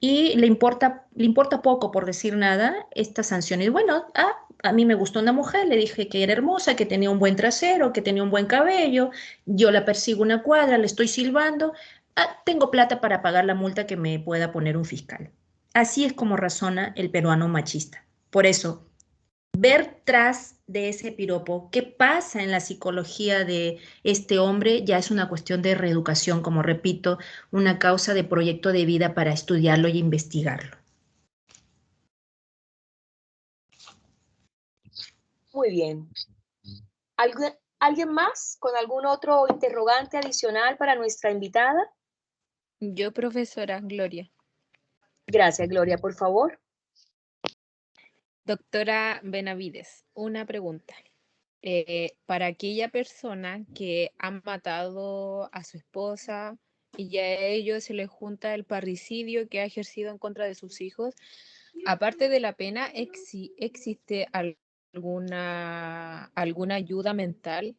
y le importa poco, por decir nada, esta sanción. Y bueno, a mí me gustó una mujer, le dije que era hermosa, que tenía un buen trasero, que tenía un buen cabello, yo la persigo una cuadra, le estoy silbando, tengo plata para pagar la multa que me pueda poner un fiscal. Así es como razona el peruano machista. Por eso, ver tras de ese piropo qué pasa en la psicología de este hombre ya es una cuestión de reeducación, como repito, una causa de proyecto de vida para estudiarlo y investigarlo. Muy bien. ¿Alguien más con algún otro interrogante adicional para nuestra invitada? Yo, profesora Gloria. Gracias, Gloria, por favor. Doctora Benavides, una pregunta. Para aquella persona que ha matado a su esposa y a ellos se le junta el parricidio que ha ejercido en contra de sus hijos, aparte de la pena, ¿existe alguna ayuda mental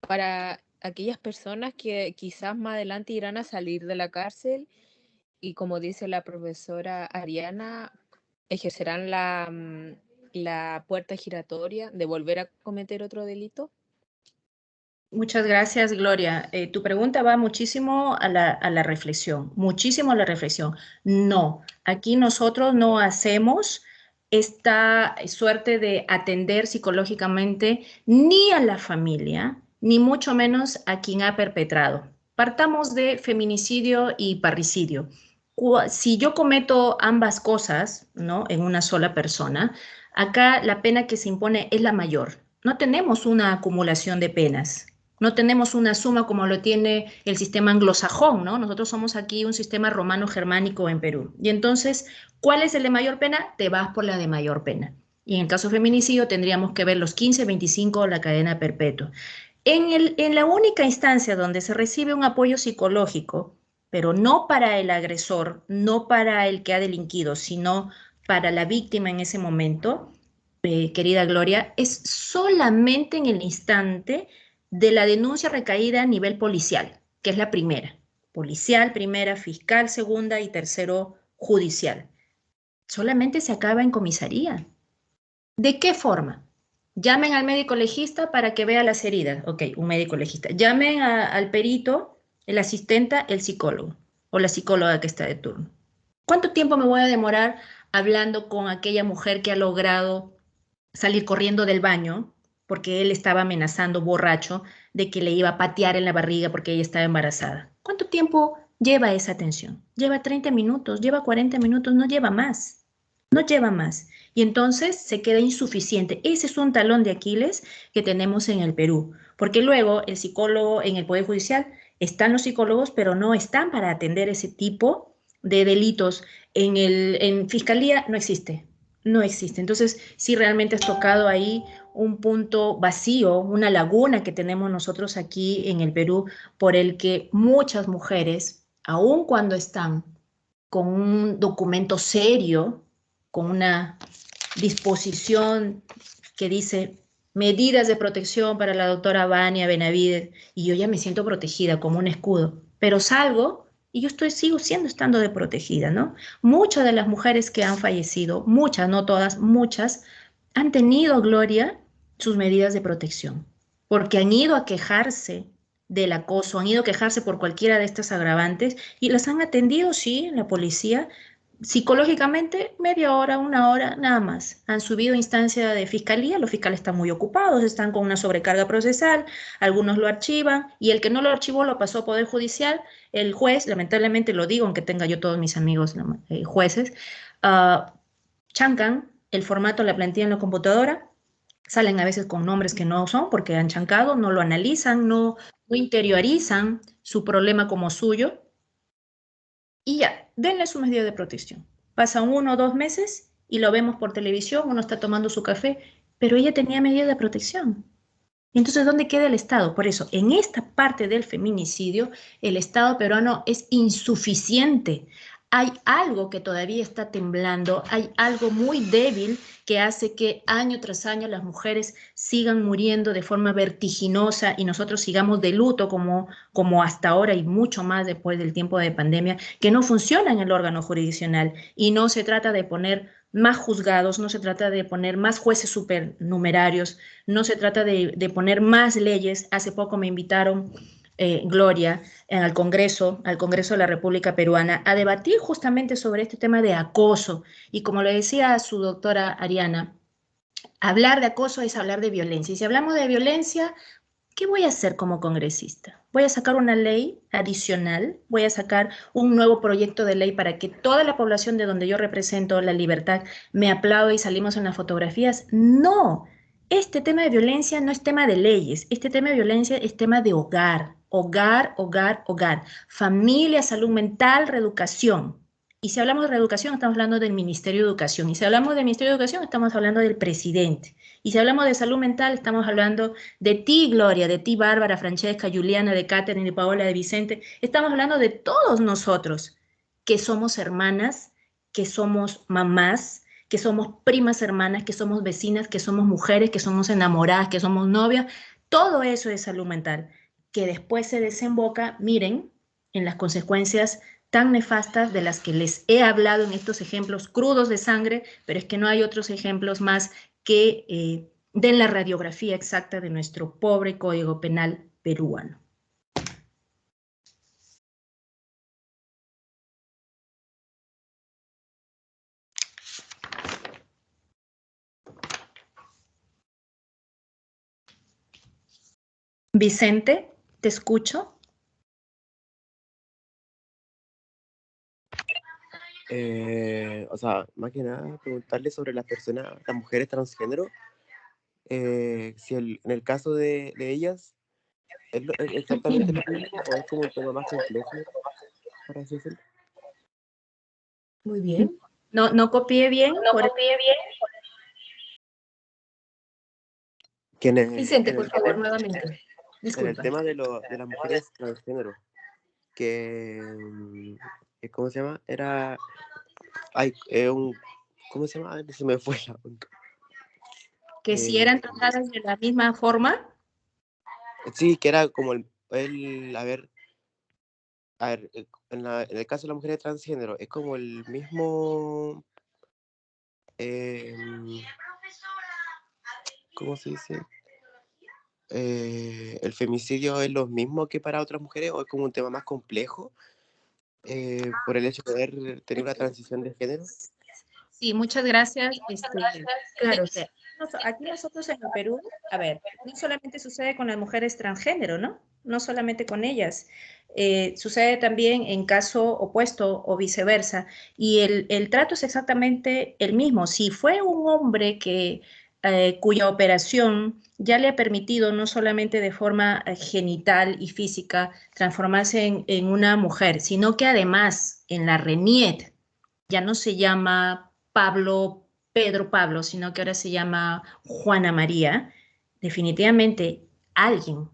para aquellas personas que quizás más adelante irán a salir de la cárcel y, como dice la profesora Ariana, ejercerán la puerta giratoria de volver a cometer otro delito? Muchas gracias, Gloria. Tu pregunta va muchísimo a la reflexión, muchísimo a la reflexión. No, aquí nosotros no hacemos esta suerte de atender psicológicamente ni a la familia, ni mucho menos a quien ha perpetrado. Partamos de feminicidio y parricidio. Si yo cometo ambas cosas, ¿no?, en una sola persona, acá la pena que se impone es la mayor. No tenemos una acumulación de penas. No tenemos una suma como lo tiene el sistema anglosajón, ¿no? Nosotros somos aquí un sistema romano-germánico en Perú. Y entonces, ¿cuál es el de mayor pena? Te vas por la de mayor pena. Y en el caso de feminicidio tendríamos que ver los 15, 25 o la cadena perpetua. En la única instancia donde se recibe un apoyo psicológico, pero no para el agresor, no para el que ha delinquido, sino para la víctima en ese momento, querida Gloria, es solamente en el instante de la denuncia recaída a nivel policial, que es la primera. Policial, primera, fiscal, segunda y tercero, judicial. Solamente se acaba en comisaría. ¿De qué forma? Llamen al médico legista para que vea las heridas. Ok, un médico legista. Llamen al perito, el asistente, el psicólogo o la psicóloga que está de turno. ¿Cuánto tiempo me voy a demorar hablando con aquella mujer que ha logrado salir corriendo del baño porque él estaba amenazando borracho de que le iba a patear en la barriga porque ella estaba embarazada? ¿Cuánto tiempo lleva esa atención? ¿Lleva 30 minutos? ¿Lleva 40 minutos? No lleva más. No lleva más. Y entonces se queda insuficiente. Ese es un talón de Aquiles que tenemos en el Perú, porque luego el psicólogo en el Poder Judicial, están los psicólogos, pero no están para atender ese tipo de delitos. En Fiscalía no existe. No existe. Entonces, sí, realmente has tocado ahí un punto vacío, una laguna que tenemos nosotros aquí en el Perú, por el que muchas mujeres, aun cuando están con un documento serio, con una disposición que dice medidas de protección para la doctora Vania Benavides, y yo ya me siento protegida como un escudo, pero salgo y yo sigo estando de protegida, ¿no? Muchas de las mujeres que han fallecido, muchas, no todas, muchas, han tenido, Gloria, sus medidas de protección, porque han ido a quejarse del acoso, han ido a quejarse por cualquiera de estas agravantes y las han atendido, sí, la policía, psicológicamente, media hora, una hora, nada más. Han subido a instancia de fiscalía, los fiscales están muy ocupados, están con una sobrecarga procesal, algunos lo archivan y el que no lo archivó lo pasó a Poder Judicial, el juez, lamentablemente lo digo, aunque tenga yo todos mis amigos jueces, chancan el formato, la plantilla en la computadora, salen a veces con nombres que no son porque han chancado, no lo analizan, no interiorizan su problema como suyo y ya, denle su medida de protección. Pasan 1 o 2 meses y lo vemos por televisión, uno está tomando su café, pero ella tenía medida de protección. Entonces, ¿dónde queda el Estado? Por eso, en esta parte del feminicidio, el Estado peruano es insuficiente. Hay algo que todavía está temblando, hay algo muy débil que hace que año tras año las mujeres sigan muriendo de forma vertiginosa y nosotros sigamos de luto como hasta ahora y mucho más después del tiempo de pandemia, que no funciona en el órgano jurisdiccional. Y no se trata de poner más juzgados, no se trata de poner más jueces supernumerarios, no se trata de poner más leyes. Hace poco me invitaron, Gloria, al Congreso de la República Peruana, a debatir justamente sobre este tema de acoso. Y como le decía a su doctora Ariana, hablar de acoso es hablar de violencia. Y si hablamos de violencia, ¿qué voy a hacer como congresista? Voy a sacar una ley adicional, voy a sacar un nuevo proyecto de ley para que toda la población de donde yo represento la libertad me aplaude y salimos en las fotografías. No, este tema de violencia no es tema de leyes, este tema de violencia es tema de hogar, hogar, hogar, hogar, familia, salud mental, reeducación. Y si hablamos de reeducación, estamos hablando del Ministerio de Educación. Y si hablamos del Ministerio de Educación, estamos hablando del presidente. Y si hablamos de salud mental, estamos hablando de ti, Gloria, de ti, Bárbara, Francesca, Juliana, de Catherine, de Paola, de Vicente. Estamos hablando de todos nosotros, que somos hermanas, que somos mamás, que somos primas hermanas, que somos vecinas, que somos mujeres, que somos enamoradas, que somos novias. Todo eso es salud mental, que después se desemboca, miren, en las consecuencias tan nefastas de las que les he hablado en estos ejemplos crudos de sangre, pero es que no hay otros ejemplos más que den la radiografía exacta de nuestro pobre Código Penal peruano. Vicente, te escucho. O sea, más que nada, preguntarle sobre las personas, las mujeres transgénero, si en el caso de ellas, ¿es exactamente lo mismo o es como un tema más complejo, para así decirlo? Muy bien. No copié bien. Vicente, por favor, nuevamente. Disculpa. En el tema de las mujeres transgénero, que, ¿cómo se llama? ¿Cómo se llama? Se me fue la... Que si eran tratadas de la misma forma. Sí, que era como a ver, en el caso de las mujeres transgénero, es como el mismo, ¿cómo se dice? ¿El femicidio es lo mismo que para otras mujeres o es como un tema más complejo por el hecho de poder tener una transición de género? Sí, muchas gracias. Claro, o sea, aquí nosotros en el Perú, a ver, no solamente sucede con las mujeres transgénero, ¿no? No solamente con ellas. Sucede también en caso opuesto o viceversa. Y el trato es exactamente el mismo. Si fue un hombre cuya operación ya le ha permitido, no solamente de forma genital y física, transformarse en una mujer, sino que además en la RENIET ya no se llama Pedro Pablo, sino que ahora se llama Juana María, definitivamente alguien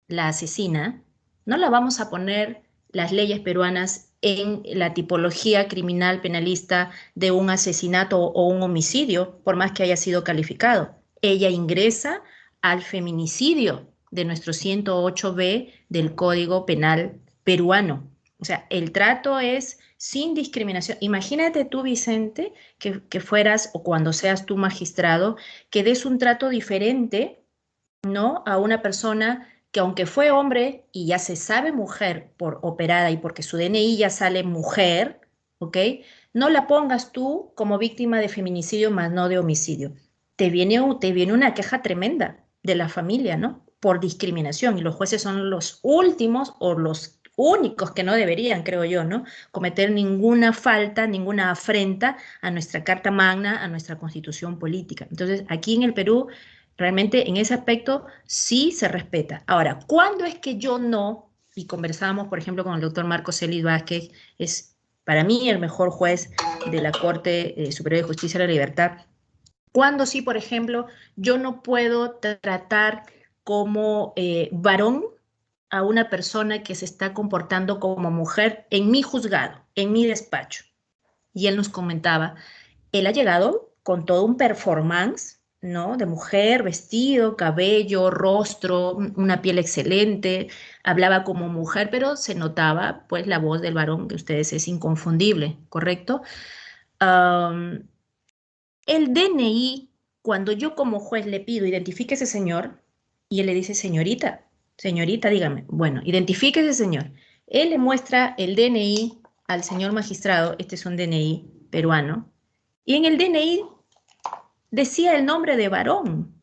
la asesina, no la vamos a poner las leyes peruanas en la tipología criminal penalista de un asesinato o un homicidio, por más que haya sido calificado. Ella ingresa al feminicidio de nuestro 108B del Código Penal peruano. O sea, el trato es sin discriminación. Imagínate tú, Vicente, que fueras, o cuando seas tú magistrado, que des un trato diferente, ¿no?, a una persona que, aunque fue hombre y ya se sabe mujer por operada y porque su DNI ya sale mujer, ¿ok?, no la pongas tú como víctima de feminicidio más no de homicidio. Te viene una queja tremenda de la familia, ¿no?, por discriminación, y los jueces son los últimos o los únicos que no deberían, creo yo, ¿no?, cometer ninguna falta, ninguna afrenta a nuestra Carta Magna, a nuestra Constitución política. Entonces, aquí en el Perú, realmente en ese aspecto sí se respeta. Ahora, ¿cuándo es que yo no? Y conversábamos, por ejemplo, con el doctor Marcos Celis Vázquez, es para mí el mejor juez de la Corte Superior de Justicia de la Libertad. ¿Cuándo sí, por ejemplo, yo no puedo tratar como varón a una persona que se está comportando como mujer en mi juzgado, en mi despacho? Y él nos comentaba, él ha llegado con todo un performance, ¿no?, de mujer, vestido, cabello, rostro, una piel excelente, hablaba como mujer, pero se notaba pues la voz del varón, que ustedes es inconfundible, ¿correcto? El DNI, cuando yo como juez le pido identifique ese señor, y él le dice, señorita, señorita, dígame, bueno, identifique ese señor. Él le muestra el DNI al señor magistrado, este es un DNI peruano, y en el DNI decía el nombre de varón,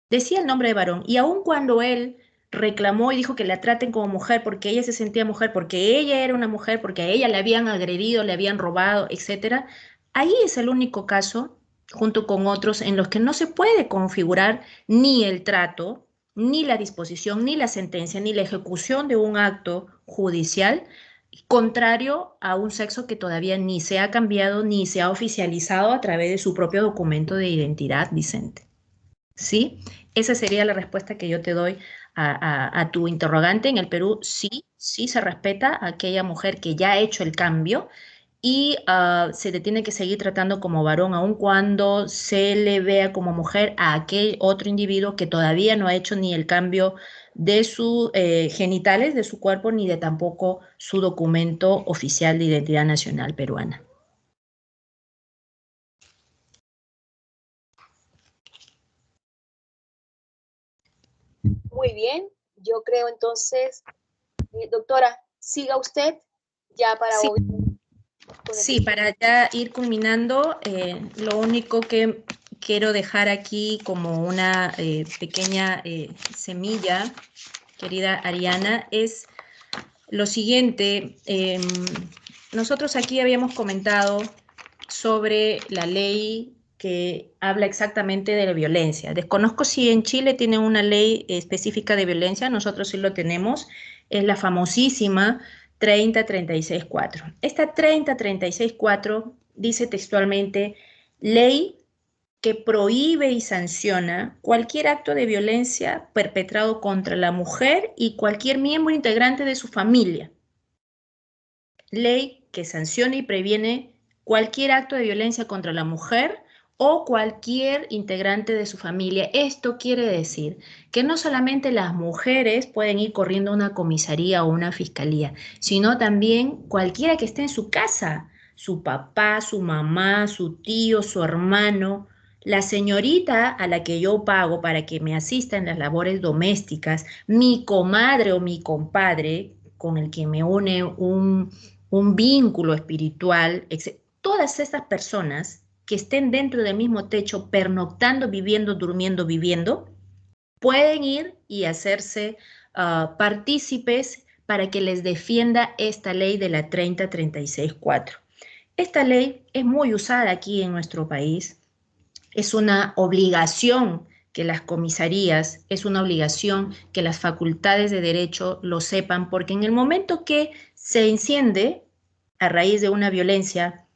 decía el nombre de varón, y aun cuando él reclamó y dijo que la traten como mujer porque ella se sentía mujer, porque ella era una mujer, porque a ella le habían agredido, le habían robado, etcétera, ahí es el único caso, junto con otros, en los que no se puede configurar ni el trato, ni la disposición, ni la sentencia, ni la ejecución de un acto judicial contrario a un sexo que todavía ni se ha cambiado ni se ha oficializado a través de su propio documento de identidad, Vicente. ¿Sí? Esa sería la respuesta que yo te doy a tu interrogante. En el Perú sí se respeta a aquella mujer que ya ha hecho el cambio y se le tiene que seguir tratando como varón, aun cuando se le vea como mujer a aquel otro individuo que todavía no ha hecho ni el cambio de sus genitales, de su cuerpo, ni de tampoco su documento oficial de identidad nacional peruana. Muy bien, yo creo entonces, doctora, siga usted ya para sí. hoy. Sí, para ya ir culminando, lo único que quiero dejar aquí como una pequeña semilla, querida Ariana, es lo siguiente. Nosotros aquí habíamos comentado sobre la ley que habla exactamente de la violencia. Desconozco si en Chile tienen una ley específica de violencia, nosotros sí lo tenemos, es la famosísima 3036-4. Esta 3036-4 dice textualmente, ley que prohíbe y sanciona cualquier acto de violencia perpetrado contra la mujer y cualquier miembro integrante de su familia. Ley que sanciona y previene cualquier acto de violencia contra la mujer o cualquier integrante de su familia. Esto quiere decir que no solamente las mujeres pueden ir corriendo a una comisaría o una fiscalía, sino también cualquiera que esté en su casa, su papá, su mamá, su tío, su hermano, la señorita a la que yo pago para que me asista en las labores domésticas, mi comadre o mi compadre con el que me une un vínculo espiritual, todas estas personas que estén dentro del mismo techo, pernoctando, viviendo, durmiendo, viviendo, pueden ir y hacerse partícipes para que les defienda esta ley de la 3036-4. Esta ley es muy usada aquí en nuestro país, es una obligación que las comisarías, es una obligación que las facultades de derecho lo sepan, porque en el momento que se enciende a raíz de una violencia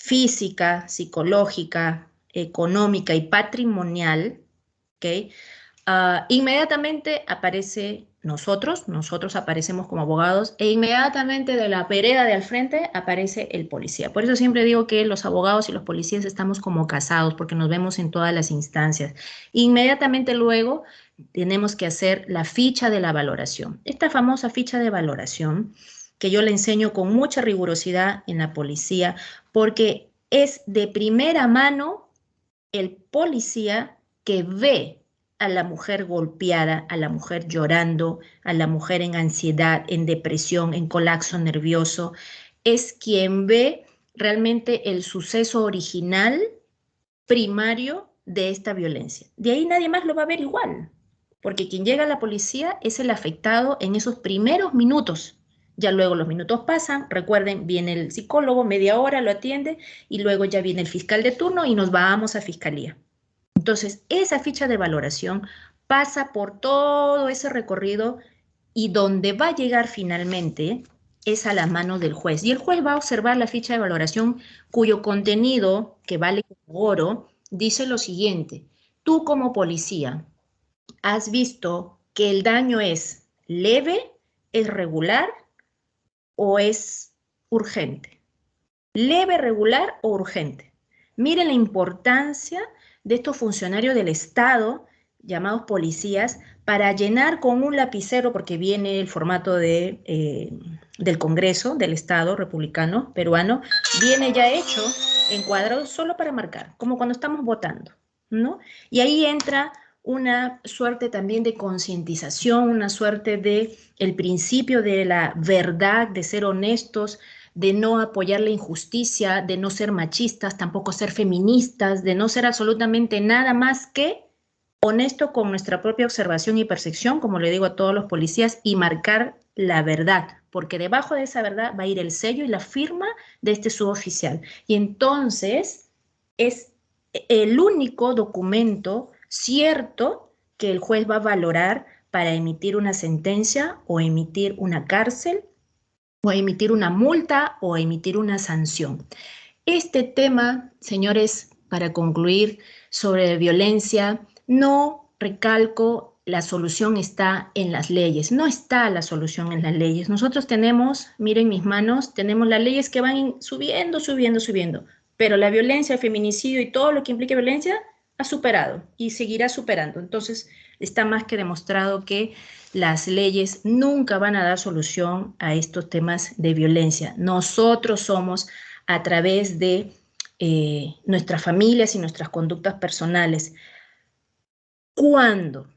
física, psicológica, económica y patrimonial, ¿okay? Inmediatamente aparece nosotros aparecemos como abogados e inmediatamente de la vereda de al frente aparece el policía. Por eso siempre digo que los abogados y los policías estamos como casados porque nos vemos en todas las instancias. Inmediatamente luego tenemos que hacer la ficha de la valoración. Esta famosa ficha de valoración que yo le enseño con mucha rigurosidad en la policía porque es de primera mano el policía que ve a la mujer golpeada, a la mujer llorando, a la mujer en ansiedad, en depresión, en colapso nervioso, es quien ve realmente el suceso original, primario de esta violencia. De ahí nadie más lo va a ver igual, porque quien llega a la policía es el afectado en esos primeros minutos. Ya luego los minutos pasan, recuerden, viene el psicólogo, media hora lo atiende y luego ya viene el fiscal de turno y nos vamos a fiscalía. Entonces, esa ficha de valoración pasa por todo ese recorrido y donde va a llegar finalmente es a la mano del juez. Y el juez va a observar la ficha de valoración cuyo contenido, que vale como oro, dice lo siguiente. Tú como policía has visto que el daño es leve, es regular o es urgente. Leve, regular o urgente. Mire la importancia de estos funcionarios del Estado, llamados policías, para llenar con un lapicero, porque viene el formato del Congreso del Estado republicano peruano, viene ya hecho, encuadrado solo para marcar, como cuando estamos votando, ¿no? Y ahí entra una suerte también de concientización, una suerte de el principio de la verdad, de ser honestos, de no apoyar la injusticia, de no ser machistas, tampoco ser feministas, de no ser absolutamente nada más que honesto con nuestra propia observación y percepción, como le digo a todos los policías, y marcar la verdad, porque debajo de esa verdad va a ir el sello y la firma de este suboficial. Y entonces es el único documento cierto que el juez va a valorar para emitir una sentencia o emitir una cárcel o emitir una multa o emitir una sanción. Este tema, señores, para concluir sobre violencia, no recalco, la solución está en las leyes, no está la solución en las leyes. Nosotros tenemos, miren mis manos, tenemos las leyes que van subiendo, subiendo, subiendo, pero la violencia, el feminicidio y todo lo que implique violencia ha superado y seguirá superando. Entonces, está más que demostrado que las leyes nunca van a dar solución a estos temas de violencia. Nosotros somos a través de nuestras familias y nuestras conductas personales. Cuando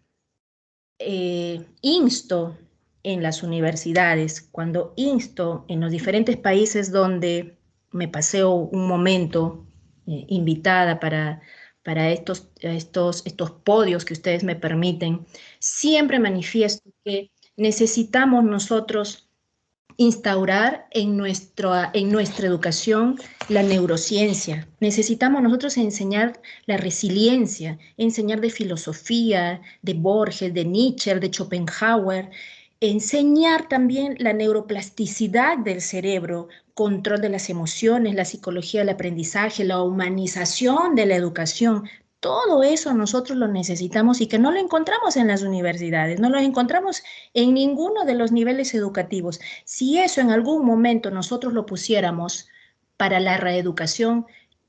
insto en las universidades, cuando insto en los diferentes países donde me paseo un momento invitada para estos podios que ustedes me permiten, siempre manifiesto que necesitamos nosotros instaurar en nuestra educación la neurociencia. Necesitamos nosotros enseñar la resiliencia, enseñar de filosofía, de Borges, de Nietzsche, de Schopenhauer, enseñar también la neuroplasticidad del cerebro, control de las emociones, la psicología del aprendizaje, la humanización de la educación. Todo eso nosotros lo necesitamos y que no lo encontramos en las universidades, no lo encontramos en ninguno de los niveles educativos. Si eso en algún momento nosotros lo pusiéramos para la reeducación,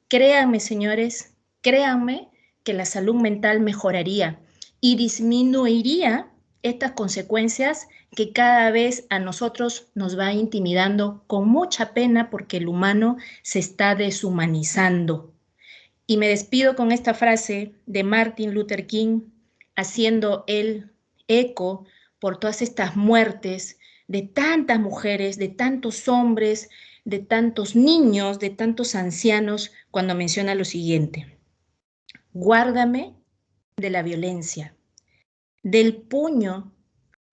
créanme, señores, créanme que la salud mental mejoraría y disminuiría estas consecuencias que cada vez a nosotros nos va intimidando con mucha pena porque el humano se está deshumanizando. Y me despido con esta frase de Martin Luther King, haciendo el eco por todas estas muertes de tantas mujeres, de tantos hombres, de tantos niños, de tantos ancianos, cuando menciona lo siguiente: guárdame de la violencia, del puño,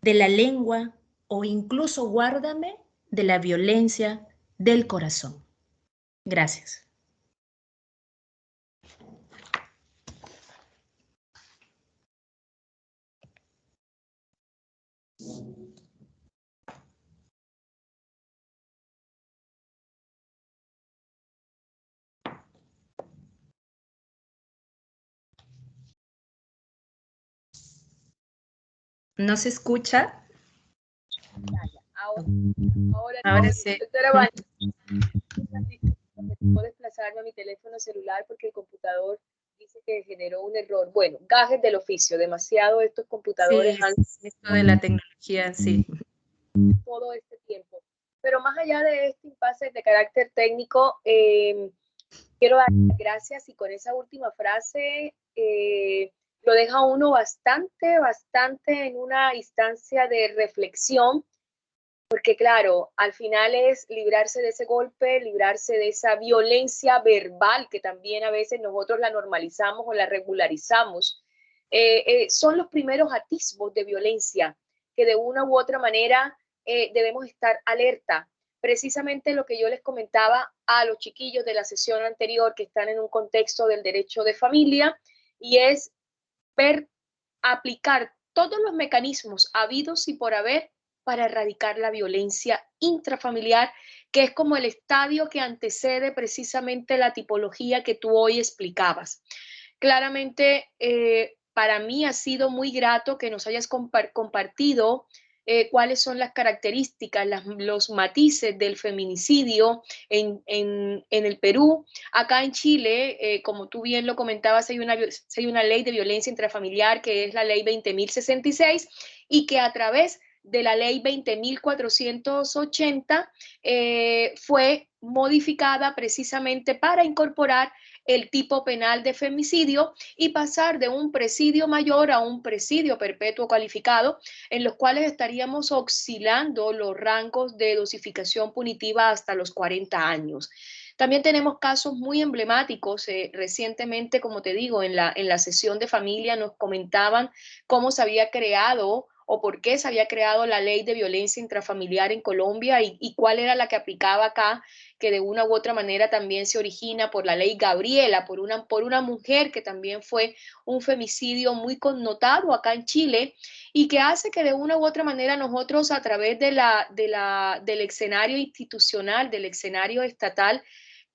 de la lengua o incluso guárdame de la violencia del corazón. Gracias. ¿No se escucha? pantalla. Ahora sí. Doctora Vania, puedo desplazarme a mi teléfono celular porque el computador dice que generó un error. Bueno, gajes del oficio, demasiado estos computadores Sí, esto de la tecnología, sí. todo este tiempo. Pero más allá de este impasse de carácter técnico, quiero dar gracias y con esa última frase lo deja uno bastante en una instancia de reflexión, porque claro, al final es librarse de ese golpe, librarse de esa violencia verbal que también a veces nosotros la normalizamos o la regularizamos. Son los primeros atisbos de violencia que de una u otra manera debemos estar alerta. Precisamente lo que yo les comentaba a los chiquillos de la sesión anterior que están en un contexto del derecho de familia, y es aplicar todos los mecanismos habidos y por haber para erradicar la violencia intrafamiliar, que es como el estadio que antecede precisamente la tipología que tú hoy explicabas. Claramente, para mí ha sido muy grato que nos hayas compartido cuáles son las características, los matices del feminicidio en el Perú. Acá en Chile, como tú bien lo comentabas, hay una ley de violencia intrafamiliar que es la ley 20.066 y que a través de la ley 20.480 fue modificada precisamente para incorporar el tipo penal de femicidio y pasar de un presidio mayor a un presidio perpetuo calificado, en los cuales estaríamos oscilando los rangos de dosificación punitiva hasta los 40 años. También tenemos casos muy emblemáticos. Recientemente, como te digo, en la sesión de familia nos comentaban cómo se había creado o por qué se había creado la ley de violencia intrafamiliar en Colombia y cuál era la que aplicaba acá, que de una u otra manera también se origina por la ley Gabriela, por una mujer que también fue un femicidio muy connotado acá en Chile y que hace que de una u otra manera nosotros a través del escenario institucional, del escenario estatal,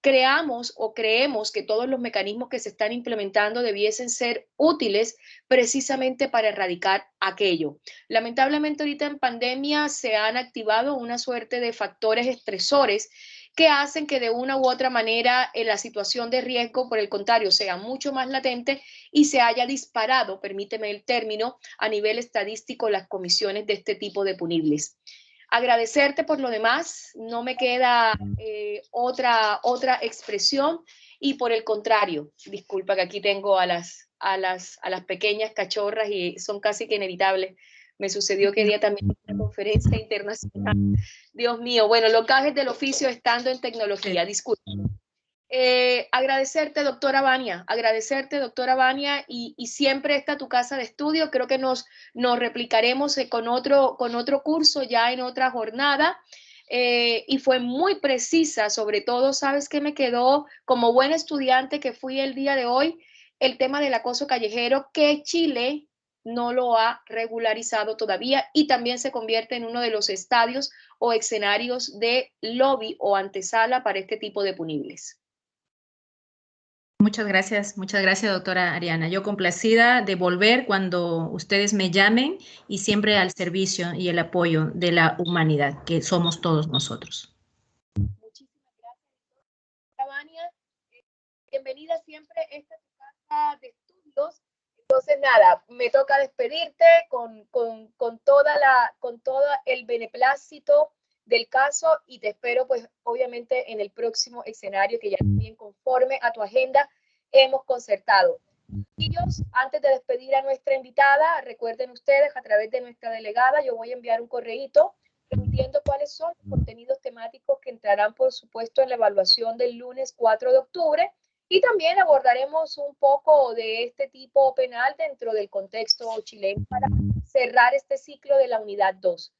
creamos o creemos que todos los mecanismos que se están implementando debiesen ser útiles precisamente para erradicar aquello. Lamentablemente ahorita en pandemia se han activado una suerte de factores estresores que hacen que de una u otra manera la situación de riesgo, por el contrario, sea mucho más latente y se haya disparado, permíteme el término, a nivel estadístico las comisiones de este tipo de punibles. Agradecerte por lo demás, no me queda otra expresión y por el contrario, disculpa que aquí tengo a las pequeñas cachorras y son casi que inevitables. Me sucedió que día también una conferencia internacional. Dios mío, bueno, los gajes del oficio estando en tecnología, disculpa. Agradecerte, doctora Vania, y siempre está tu casa de estudio. Creo que nos replicaremos con otro curso ya en otra jornada. Y fue muy precisa, sobre todo, ¿sabes qué me quedó como buen estudiante que fui el día de hoy? El tema del acoso callejero, que Chile no lo ha regularizado todavía y también se convierte en uno de los estadios o escenarios de lobby o antesala para este tipo de punibles. Muchas gracias, doctora Ariana. Yo complacida de volver cuando ustedes me llamen y siempre al servicio y el apoyo de la humanidad, que somos todos nosotros. Muchísimas gracias, doctora Vania. Bienvenida siempre. Esta es tu casa de estudios. Entonces, nada, me toca despedirte con todo el beneplácito del caso y te espero, pues, obviamente, en el próximo escenario que ya también conforme a tu agenda hemos concertado. Ellos, antes de despedir a nuestra invitada, recuerden ustedes, a través de nuestra delegada, yo voy a enviar un correíto remitiendo cuáles son los contenidos temáticos que entrarán, por supuesto, en la evaluación del lunes 4 de octubre. Y también abordaremos un poco de este tipo penal dentro del contexto chileno para cerrar este ciclo de la unidad 2.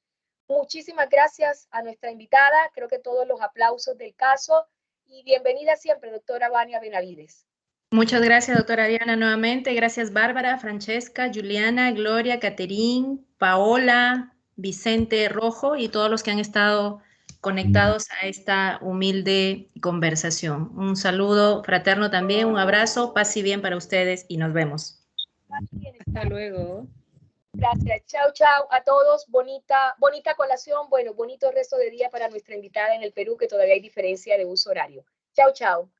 Muchísimas gracias a nuestra invitada, creo que todos los aplausos del caso y bienvenida siempre, doctora Vania Benavides. Muchas gracias, doctora Diana, nuevamente. Gracias, Bárbara, Francesca, Juliana, Gloria, Caterín, Paola, Vicente Rojo y todos los que han estado conectados a esta humilde conversación. Un saludo fraterno también, un abrazo, paz y bien para ustedes y nos vemos. Hasta luego. Gracias. Chao, chao a todos. Bonita colación. Bueno, bonito resto de día para nuestra invitada en el Perú, que todavía hay diferencia de uso horario. Chao, chao.